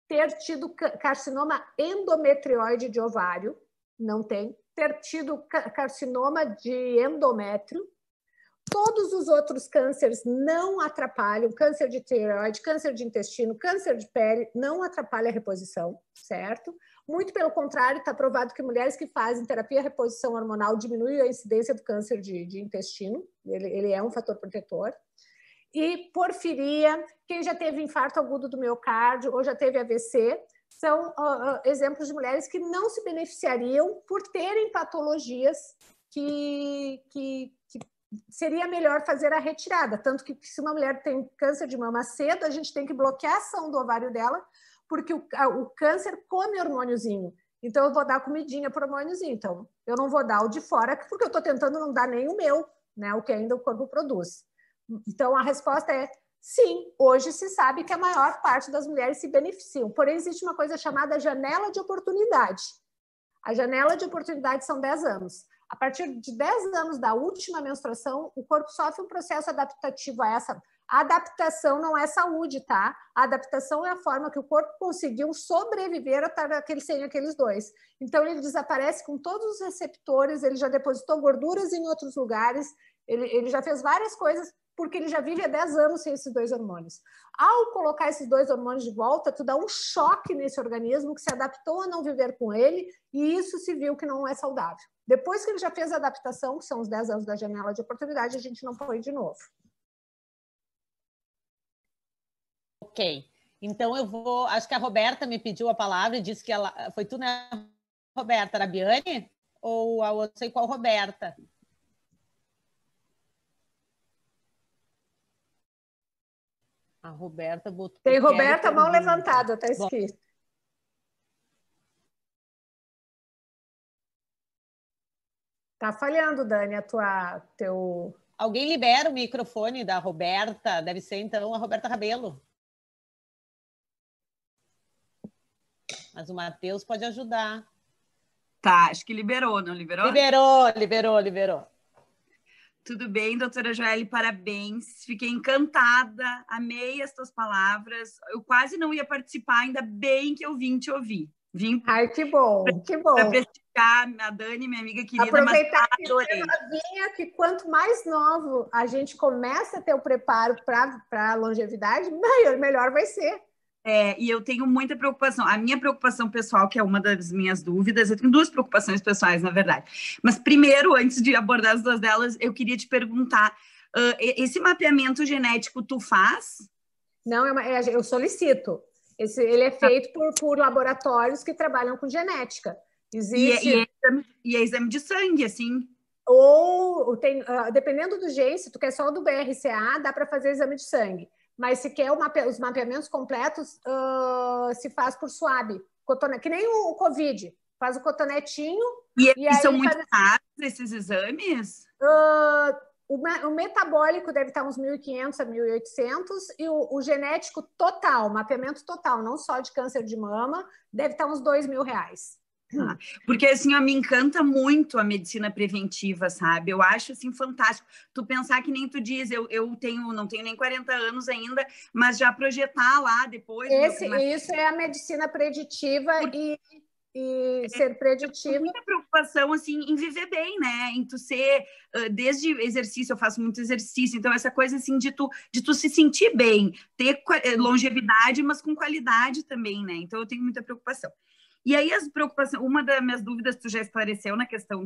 ter tido carcinoma endometrioide de ovário, não tem, ter tido carcinoma de endométrio. Todos os outros cânceres não atrapalham, câncer de tireoide, câncer de intestino, câncer de pele, não atrapalha a reposição, certo? Muito pelo contrário, está provado que mulheres que fazem terapia reposição hormonal diminuem a incidência do câncer de intestino, ele é um fator protetor. E porfiria, quem já teve infarto agudo do miocárdio ou já teve AVC, são exemplos de mulheres que não se beneficiariam por terem patologias que seria melhor fazer a retirada. Tanto que se uma mulher tem câncer de mama cedo, a gente tem que bloquear a ação do ovário dela, porque o câncer come hormôniozinho. Então, eu vou dar comidinha para o hormôniozinho. Então, eu não vou dar o de fora, porque eu estou tentando não dar nem o meu, né, o que ainda o corpo produz. Então, a resposta é sim, hoje se sabe que a maior parte das mulheres se beneficiam. Porém, existe uma coisa chamada janela de oportunidade. A janela de oportunidade são 10 anos. A partir de 10 anos da última menstruação, o corpo sofre um processo adaptativo a essa. A adaptação não é saúde, tá? A adaptação é a forma que o corpo conseguiu sobreviver sem aqueles 2. Então, ele desaparece com todos os receptores, ele já depositou gorduras em outros lugares, ele já fez várias coisas, porque ele já vive há 10 anos sem esses 2 hormônios. Ao colocar esses 2 hormônios de volta, tu dá um choque nesse organismo que se adaptou a não viver com ele, e isso se viu que não é saudável. Depois que ele já fez a adaptação, que são os 10 anos da janela de oportunidade, a gente não põe de novo. Ok. Então eu vou... Acho que a Roberta me pediu a palavra e disse que ela... Foi tu, né, Roberta? Era a Biane? Ou a outra? Não sei qual Roberta. A Roberta botou... Tem Roberta, mão levantada, está escrito. Tá falhando, Dani, teu Alguém libera o microfone da Roberta? Deve ser, então, a Roberta Rabelo. Mas o Matheus pode ajudar. Tá, acho que liberou, não liberou? Liberou. Tudo bem, doutora Joelle, parabéns. Fiquei encantada, amei as tuas palavras. Eu quase não ia participar, ainda bem que eu vim te ouvir. Ai, que bom. Para prestigiar a Dani, minha amiga querida. Aproveitar que novinha, que quanto mais novo a gente começa a ter o preparo para a longevidade, melhor vai ser. E eu tenho muita preocupação. A minha preocupação pessoal, que é uma das minhas dúvidas, eu tenho duas preocupações pessoais, na verdade. Mas primeiro, antes de abordar as duas delas, eu queria te perguntar, esse mapeamento genético tu faz? Não, eu solicito. Ele é feito por laboratórios que trabalham com genética. Existe... E é exame de sangue, assim? Ou tem, dependendo do gene, se tu quer só o do BRCA, dá para fazer exame de sangue. Mas se quer os mapeamentos completos, se faz por swab. Que nem o Covid. Faz o cotonetinho. E aí são muito caros esses exames? O metabólico deve estar uns 1.500 a 1.800 e o genético total, mapeamento total, não só de câncer de mama, deve estar uns R$2.000. Porque assim, me encanta muito a medicina preventiva, sabe? Eu acho assim fantástico. Tu pensar que nem tu diz, eu não tenho nem 40 anos ainda, mas já projetar lá depois. Isso é a medicina preditiva e ser preditivo. Tem muita preocupação assim em viver bem, né? Em tu ser desde exercício, eu faço muito exercício, então essa coisa assim de tu se sentir bem, ter longevidade, mas com qualidade também, né? Então eu tenho muita preocupação. E aí as preocupações, uma das minhas dúvidas tu já esclareceu na questão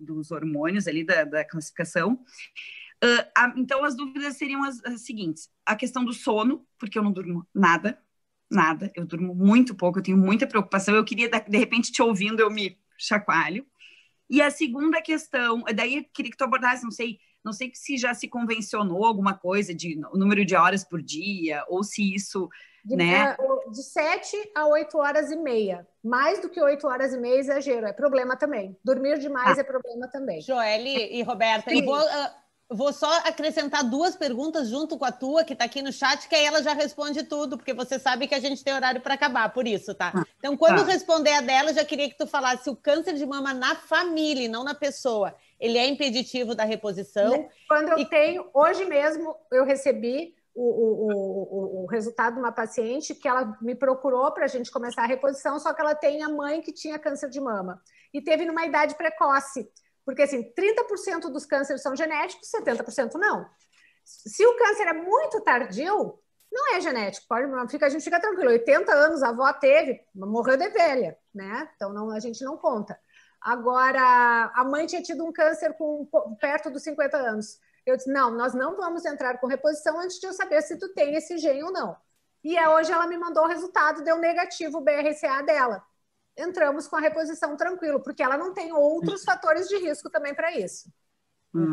dos hormônios ali da classificação. Então as dúvidas seriam as seguintes: a questão do sono, porque eu não durmo nada, eu durmo muito pouco, eu tenho muita preocupação, eu queria, de repente, te ouvindo, eu me chacoalho. E a segunda questão, daí eu queria que tu abordasse, não sei se já se convencionou alguma coisa de número de horas por dia, ou se isso, né? De 7 a 8 horas e meia. Mais do que 8 horas e meia, exagero, é problema também. Dormir demais é problema também. Joelle e Roberta, eu vou só acrescentar duas perguntas junto com a tua, que está aqui no chat, que aí ela já responde tudo, porque você sabe que a gente tem horário para acabar, por isso, tá? Então, quando responder a dela, eu já queria que tu falasse se o câncer de mama na família e não na pessoa, ele é impeditivo da reposição. Quando eu tenho, hoje mesmo, eu recebi o resultado de uma paciente que ela me procurou para a gente começar a reposição, só que ela tem a mãe que tinha câncer de mama e teve numa idade precoce. Porque, assim, 30% dos cânceres são genéticos, 70% não. Se o câncer é muito tardio, não é genético. A gente fica tranquilo. 80 anos, a avó teve, morreu de velha, né? Então, a gente não conta. Agora, a mãe tinha tido um câncer perto dos 50 anos. Eu disse, não, nós não vamos entrar com reposição antes de eu saber se tu tem esse gene ou não. E hoje ela me mandou o resultado, deu negativo o BRCA dela. Entramos com a reposição tranquilo, porque ela não tem outros fatores de risco também para isso.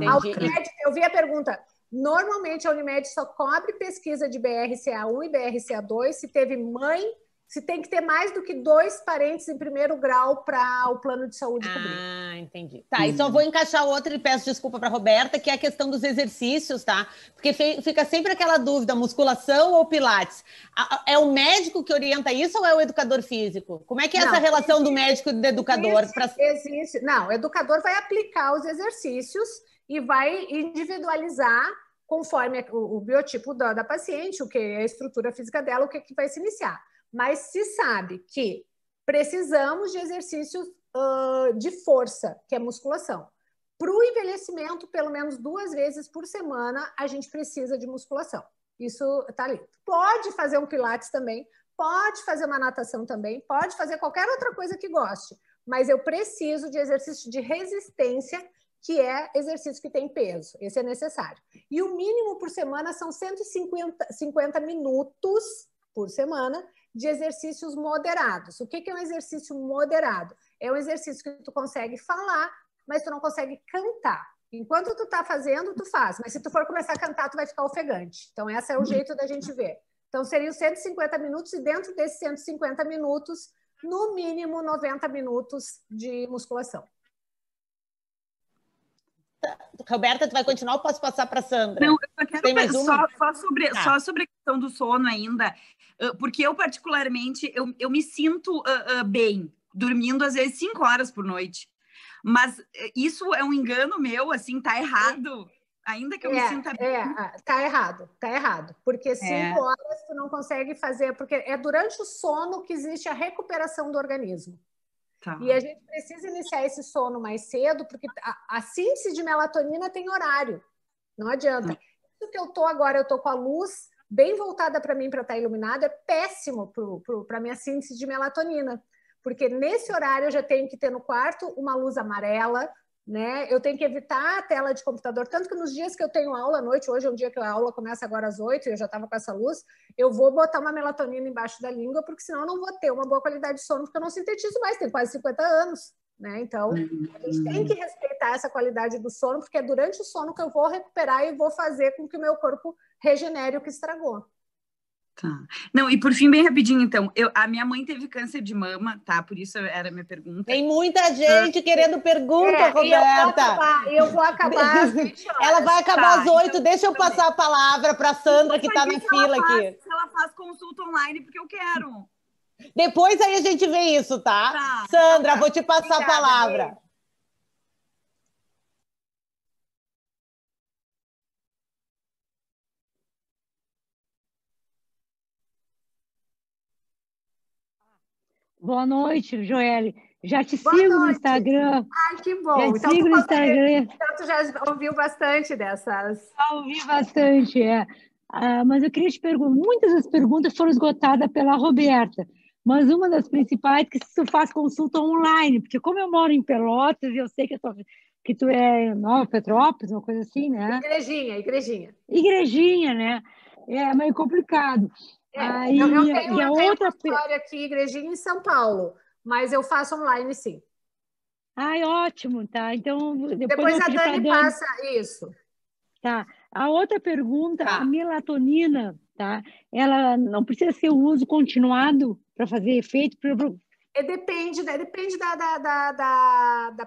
A Unimed, eu vi a pergunta, normalmente a Unimed só cobre pesquisa de BRCA1 e BRCA2 se teve mãe, se tem que ter mais do que 2 parentes em primeiro grau para o plano de saúde cobrir. Entendi. Tá, e só vou encaixar outra e peço desculpa para a Roberta, que é a questão dos exercícios, tá? Porque fica sempre aquela dúvida, musculação ou pilates? É o médico que orienta isso ou é o educador físico? Como é que é essa relação do médico e do educador? Existe. Não, o educador vai aplicar os exercícios e vai individualizar conforme o biotipo da paciente, o que é a estrutura física dela, o que vai se iniciar. Mas se sabe que precisamos de exercícios de força, que é musculação. Para o envelhecimento, pelo menos 2 vezes por semana, a gente precisa de musculação. Isso está ali. Pode fazer um pilates também, pode fazer uma natação também, pode fazer qualquer outra coisa que goste, mas eu preciso de exercício de resistência, que é exercício que tem peso. Esse é necessário. E o mínimo por semana são 150 minutos por semana de exercícios moderados. O que é um exercício moderado? É um exercício que tu consegue falar, mas tu não consegue cantar. Enquanto tu tá fazendo, tu faz. Mas se tu for começar a cantar, tu vai ficar ofegante. Então, esse é o jeito da gente ver. Então, seriam 150 minutos e dentro desses 150 minutos, no mínimo 90 minutos de musculação. Roberta, tu vai continuar ou posso passar para a Sandra? Não, eu só quero Tem mais uma? só sobre a questão do sono ainda, porque eu, particularmente, eu me sinto bem, dormindo às vezes 5 horas por noite. Mas isso é um engano meu, assim, tá errado. Ainda que eu me sinta bem. Tá errado. Porque 5 horas tu não consegue fazer, porque é durante o sono que existe a recuperação do organismo. Tá. E a gente precisa iniciar esse sono mais cedo, porque a síntese de melatonina tem horário. Não adianta. Isso que eu tô agora, eu tô com a luz bem voltada para mim para estar iluminada, é péssimo para minha síntese de melatonina. Porque nesse horário eu já tenho que ter no quarto uma luz amarela, né? Eu tenho que evitar a tela de computador, tanto que nos dias que eu tenho aula à noite, hoje é um dia que a aula começa agora às 8 e eu já estava com essa luz, eu vou botar uma melatonina embaixo da língua, porque senão eu não vou ter uma boa qualidade de sono, porque eu não sintetizo mais, tenho quase 50 anos, né? Então, a gente tem que respeitar essa qualidade do sono, porque é durante o sono que eu vou recuperar e vou fazer com que o meu corpo regenere o que estragou. Tá. Não, e por fim, bem rapidinho, então, a minha mãe teve câncer de mama, tá? Por isso era a minha pergunta. Tem muita gente querendo pergunta, Roberta. Eu vou acabar às 20 horas. Ela vai acabar às 8, deixa eu passar a palavra para a Sandra, que está na fila aqui. Se ela faz consulta online, porque eu quero. Depois aí a gente vê isso, tá? Sandra, vou te passar a palavra. Boa noite, Joelle. Já te sigo no Instagram. Ai, que bom. Já te sigo no Instagram. Então, tu já ouviu bastante dessas? Já ouvi bastante, mas eu queria te perguntar, muitas das perguntas foram esgotadas pela Roberta, mas uma das principais é que se tu faz consulta online, porque como eu moro em Pelotas e eu sei que tu é Nova Petrópolis, uma coisa assim, né? Igrejinha, né? É meio complicado. Aí, eu tenho outra história aqui, Igrejinha, em São Paulo, mas eu faço online, sim. Ai, ótimo, tá? Então, depois a Dani passa isso. Tá. A outra pergunta, a melatonina, tá? Ela não precisa ser o uso continuado para fazer efeito? Depende da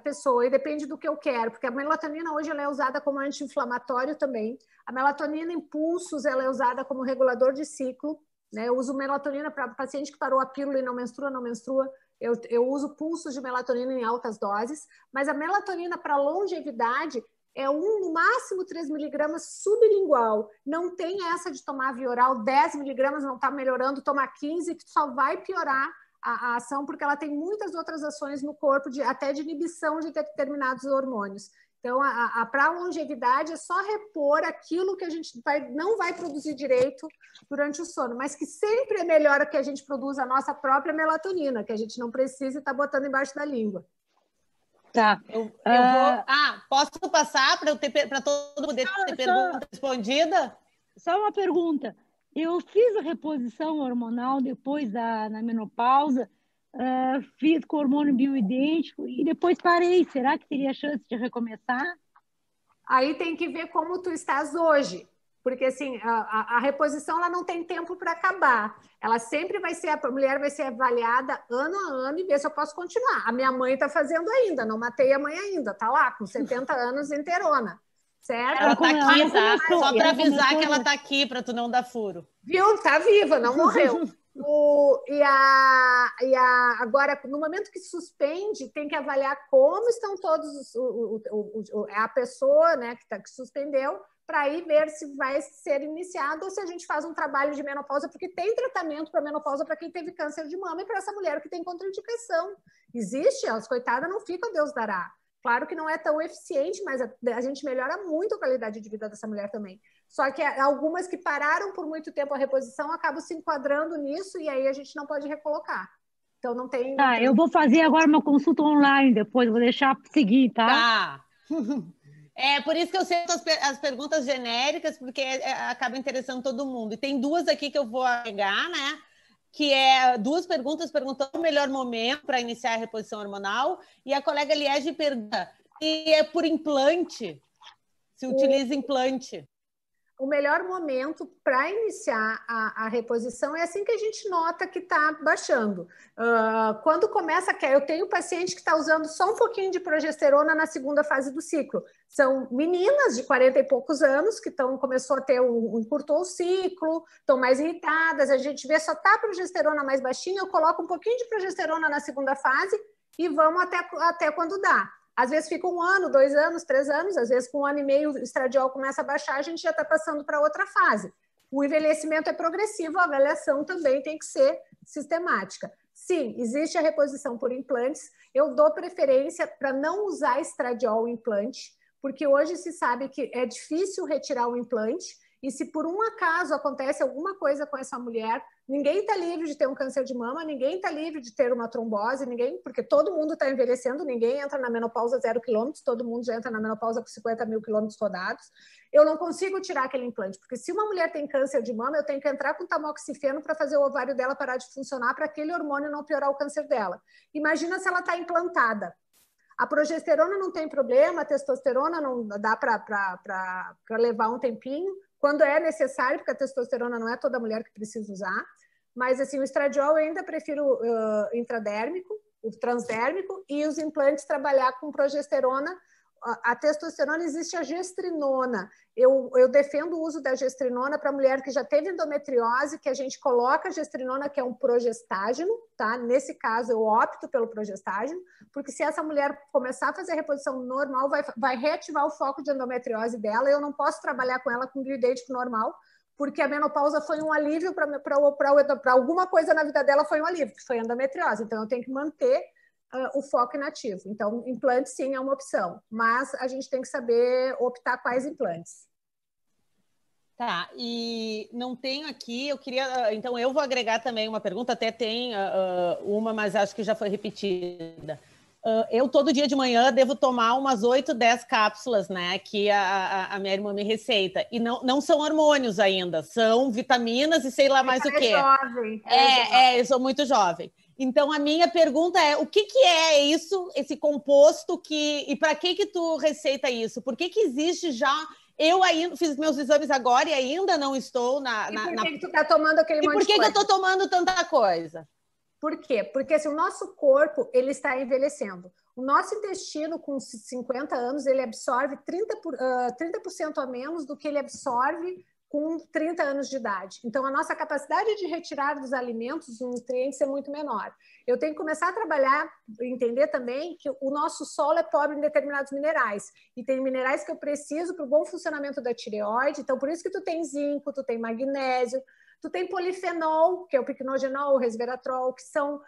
pessoa e depende do que eu quero, porque a melatonina hoje ela é usada como anti-inflamatório também. A melatonina em pulsos ela é usada como regulador de ciclo. Né? Eu uso melatonina para paciente que parou a pílula e não menstrua. Eu uso pulsos de melatonina em altas doses, mas a melatonina para longevidade é no máximo 3 miligramas sublingual. Não tem essa de tomar via oral, 10 miligramas não está melhorando, tomar 15, que só vai piorar a ação, porque ela tem muitas outras ações no corpo, até de inibição de determinados hormônios. Então, para a longevidade é só repor aquilo que a gente não vai produzir direito durante o sono, mas que sempre é melhor que a gente produza a nossa própria melatonina, que a gente não precisa estar botando embaixo da língua. Tá. Eu vou... posso passar para todo mundo ter pergunta respondida? Só uma pergunta. Eu fiz a reposição hormonal depois na menopausa, fiz com hormônio bioidêntico e depois parei. Será que teria chance de recomeçar? Aí tem que ver como tu estás hoje, porque assim, a reposição ela não tem tempo para acabar. Ela sempre vai ser, a mulher vai ser avaliada ano a ano e ver se eu posso continuar. A minha mãe está fazendo ainda, não matei a mãe ainda, tá lá com 70 anos inteirona. Certo? Ela tá aqui, tá? Só para avisar que ela tá aqui, para tu não dar furo. Viu? Tá viva, não morreu. Agora, no momento que suspende, tem que avaliar como estão todos a pessoa, né, que suspendeu, para aí ver se vai ser iniciado ou se a gente faz um trabalho de menopausa, porque tem tratamento para menopausa para quem teve câncer de mama e para essa mulher que tem contraindicação. Existe, elas, coitadas, não ficam, Deus dará. Claro que não é tão eficiente, mas a gente melhora muito a qualidade de vida dessa mulher também. Só que algumas que pararam por muito tempo a reposição acabam se enquadrando nisso e aí a gente não pode recolocar. Então não tem... Eu vou fazer agora uma consulta online depois, vou deixar seguir, tá? É por isso que eu sei as perguntas genéricas, porque acaba interessando todo mundo. E tem duas aqui que eu vou pegar, né? Que é 2 perguntas perguntando o melhor momento para iniciar a reposição hormonal, e a colega Liege pergunta se é por implante, se utiliza implante. o melhor momento para iniciar a reposição é assim que a gente nota que está baixando. Quando começa a eu tenho paciente que está usando só um pouquinho de progesterona na segunda fase do ciclo. São meninas de 40 e poucos anos que começou a ter encurtou o ciclo, estão mais irritadas, a gente vê só tá a progesterona mais baixinha, eu coloco um pouquinho de progesterona na segunda fase e vamos até quando dá. Às vezes fica 1 ano, 2 anos, 3 anos, às vezes com 1 ano e meio o estradiol começa a baixar, a gente já está passando para outra fase. O envelhecimento é progressivo, a avaliação também tem que ser sistemática. Sim, existe a reposição por implantes, eu dou preferência para não usar estradiol implante, porque hoje se sabe que é difícil retirar o implante, e se por um acaso acontece alguma coisa com essa mulher, ninguém está livre de ter um câncer de mama, ninguém está livre de ter uma trombose, porque todo mundo está envelhecendo, ninguém entra na menopausa 0 km, todo mundo já entra na menopausa com 50 mil quilômetros rodados. Eu não consigo tirar aquele implante, porque se uma mulher tem câncer de mama, eu tenho que entrar com tamoxifeno para fazer o ovário dela parar de funcionar, para aquele hormônio não piorar o câncer dela. Imagina se ela está implantada. A progesterona não tem problema, a testosterona não dá para levar um tempinho, quando é necessário, porque a testosterona não é toda mulher que precisa usar, mas assim, o estradiol eu ainda prefiro intradérmico, o transdérmico, e os implantes trabalhar com progesterona. A testosterona, existe a gestrinona. Eu defendo o uso da gestrinona para mulher que já teve endometriose, que a gente coloca a gestrinona, que é um progestágeno, tá? Nesse caso, eu opto pelo progestágeno, porque se essa mulher começar a fazer a reposição normal, vai reativar o foco de endometriose dela, e eu não posso trabalhar com ela com bioidêntico normal, porque a menopausa foi um alívio para alguma coisa na vida dela, foi um alívio, que foi a endometriose. Então, eu tenho que manter o foco inativo. Então, implante sim é uma opção, mas a gente tem que saber optar quais implantes. Tá, e não tenho aqui, eu queria, então eu vou agregar também uma pergunta, até tem uma, mas acho que já foi repetida. Eu todo dia de manhã devo tomar umas 8, 10 cápsulas, né, que a minha irmã me receita, e não são hormônios ainda, são vitaminas e sei lá mais o quê. Jovem. Eu sou muito jovem. Então, a minha pergunta é, o que é isso, esse composto, e para que tu receita isso? Por que existe já... Eu ainda fiz meus exames agora e ainda não estou na... E por que tu está tomando aquele monte de coisa? E por que eu estou tomando tanta coisa? Por quê? Porque assim, o nosso corpo ele está envelhecendo. O nosso intestino, com 50 anos, ele absorve 30% a menos do que ele absorve com 30 anos de idade. Então, a nossa capacidade de retirar dos alimentos os nutrientes é muito menor. Eu tenho que começar a trabalhar, entender também que o nosso solo é pobre em determinados minerais. E tem minerais que eu preciso para o bom funcionamento da tireoide. Então, por isso que tu tem zinco, tu tem magnésio, tu tem polifenol, que é o piquenogenol, o resveratrol, que são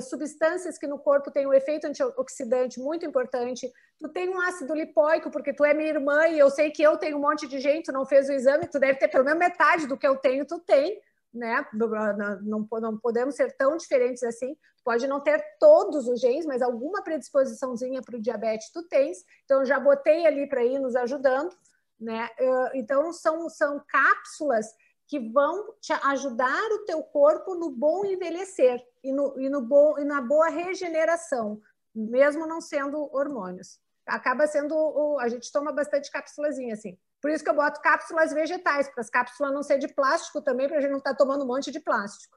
substâncias que no corpo têm um efeito antioxidante muito importante. Tu tem um ácido lipóico, porque tu é minha irmã e eu sei que eu tenho um monte de gente, tu não fez o exame, tu deve ter pelo menos metade do que eu tenho, tu tem, né? Não podemos ser tão diferentes assim. Tu pode não ter todos os genes, mas alguma predisposiçãozinha para o diabetes tu tens. Então, eu já botei ali para ir nos ajudando, né? Então, são cápsulas que vão te ajudar o teu corpo no bom envelhecer e na boa regeneração, mesmo não sendo hormônios. Acaba sendo... A gente toma bastante cápsulazinha, assim. Por isso que eu boto cápsulas vegetais, para as cápsulas não ser de plástico também, para a gente não estar tomando um monte de plástico.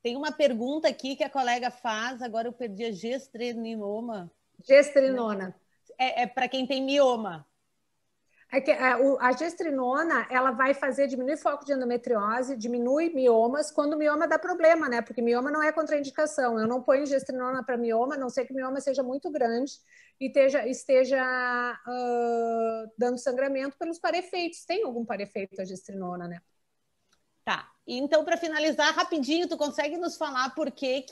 Tem uma pergunta aqui que a colega faz, agora eu perdi a gestrinoma. Gestrinona. É para quem tem mioma. A gestrinona, ela vai diminuir foco de endometriose, diminui miomas, quando o mioma dá problema, né? Porque mioma não é contraindicação. Eu não ponho gestrinona para mioma, a não ser que o mioma seja muito grande e esteja dando sangramento pelos parefeitos. Tem algum parefeito a gestrinona, né? Tá. Então, para finalizar, rapidinho, tu consegue nos falar por que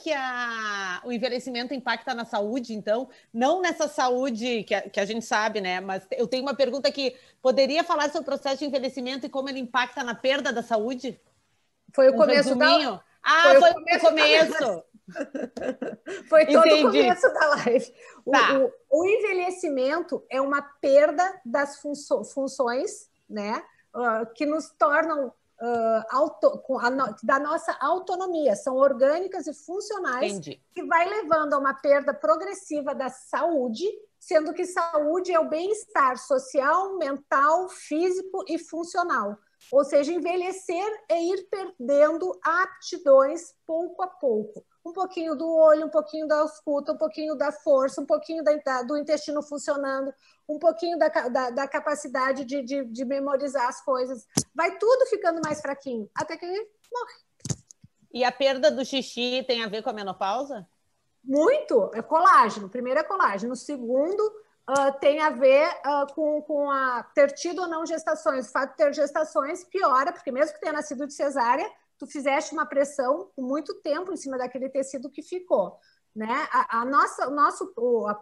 o envelhecimento impacta na saúde, então? Não nessa saúde que a gente sabe, né? Mas eu tenho uma pergunta que poderia falar sobre o processo de envelhecimento e como ele impacta na perda da saúde? Foi o começo da... foi o começo. Foi todo o começo da live. Tá. O envelhecimento é uma perda das funções, né? Que nos tornam... da nossa autonomia, são orgânicas e funcionais. Entendi. Que vai levando a uma perda progressiva da saúde sendo que saúde é o bem-estar social, mental, físico e funcional. Ou seja, envelhecer é ir perdendo aptidões pouco a pouco. Um pouquinho do olho, um pouquinho da escuta, um pouquinho da força, um pouquinho do intestino funcionando, um pouquinho da capacidade de memorizar as coisas. Vai tudo ficando mais fraquinho, até que ele morre. E a perda do xixi tem a ver com a menopausa? Muito. É colágeno. Primeiro é colágeno. Segundo, tem a ver com ter tido ou não gestações. O fato de ter gestações piora, porque mesmo que tenha nascido de cesárea, tu fizeste uma pressão por muito tempo em cima daquele tecido que ficou. Né? A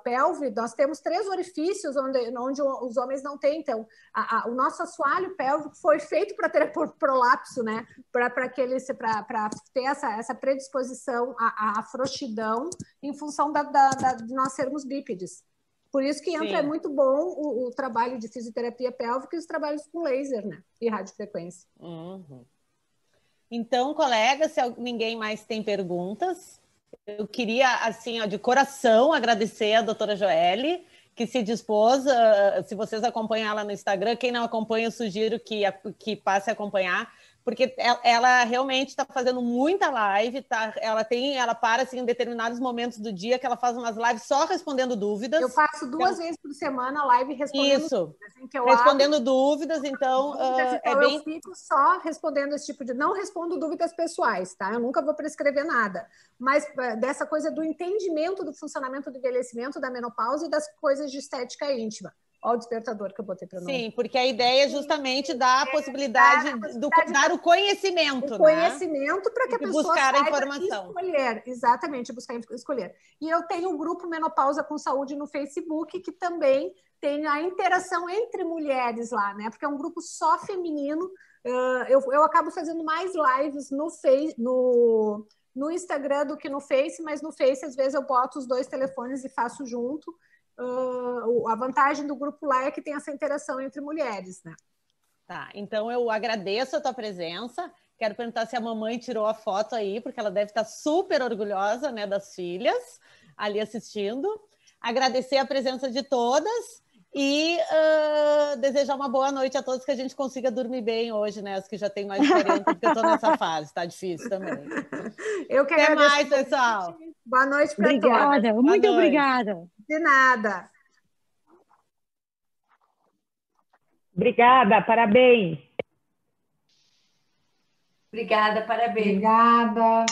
pelve, nós temos 3 orifícios onde os homens não têm. Então, o nosso assoalho pélvico foi feito para ter prolapso, né? Para ter essa predisposição à frouxidão em função de nós sermos bípedes. Por isso que entra, é muito bom o trabalho de fisioterapia pélvica e os trabalhos com laser, né? E radiofrequência. Uhum. Então, colegas, se ninguém mais tem perguntas, eu queria, assim, de coração, agradecer a doutora Joelle, que se dispôs, se vocês acompanham ela no Instagram, quem não acompanha, eu sugiro que passe a acompanhar, porque ela realmente está fazendo muita live, tá? Ela para assim, em determinados momentos do dia que ela faz umas lives só respondendo dúvidas. Eu faço 2 vezes por semana live respondendo dúvidas. Assim, respondendo dúvidas, então eu fico só respondendo esse tipo de... Não respondo dúvidas pessoais, tá? Eu nunca vou prescrever nada. Mas dessa coisa do entendimento do funcionamento do envelhecimento, da menopausa e das coisas de estética íntima. Olha o despertador que eu botei para nós. Sim, porque a ideia é justamente dar a possibilidade dar o conhecimento, o conhecimento para que a pessoa buscar saiba a informação. Escolher, exatamente, buscar escolher. E eu tenho um grupo Menopausa com Saúde no Facebook, que também tem a interação entre mulheres lá, né? Porque é um grupo só feminino. Eu acabo fazendo mais lives no Instagram do que no Face, mas no Face, às vezes, eu boto os 2 telefones e faço junto. A vantagem do grupo lá é que tem essa interação entre mulheres, né? Tá, então eu agradeço a tua presença. Quero perguntar se a mamãe tirou a foto aí, porque ela deve estar super orgulhosa, né, das filhas ali assistindo. Agradecer a presença de todas e desejar uma boa noite a todos, que a gente consiga dormir bem hoje, né? As que já têm mais de 40, porque eu estou nessa fase, tá difícil também. Eu que até mais, pessoal. Boa noite para todos. Obrigada, muito obrigada. De nada. Obrigada, parabéns. Obrigada, parabéns. Obrigada.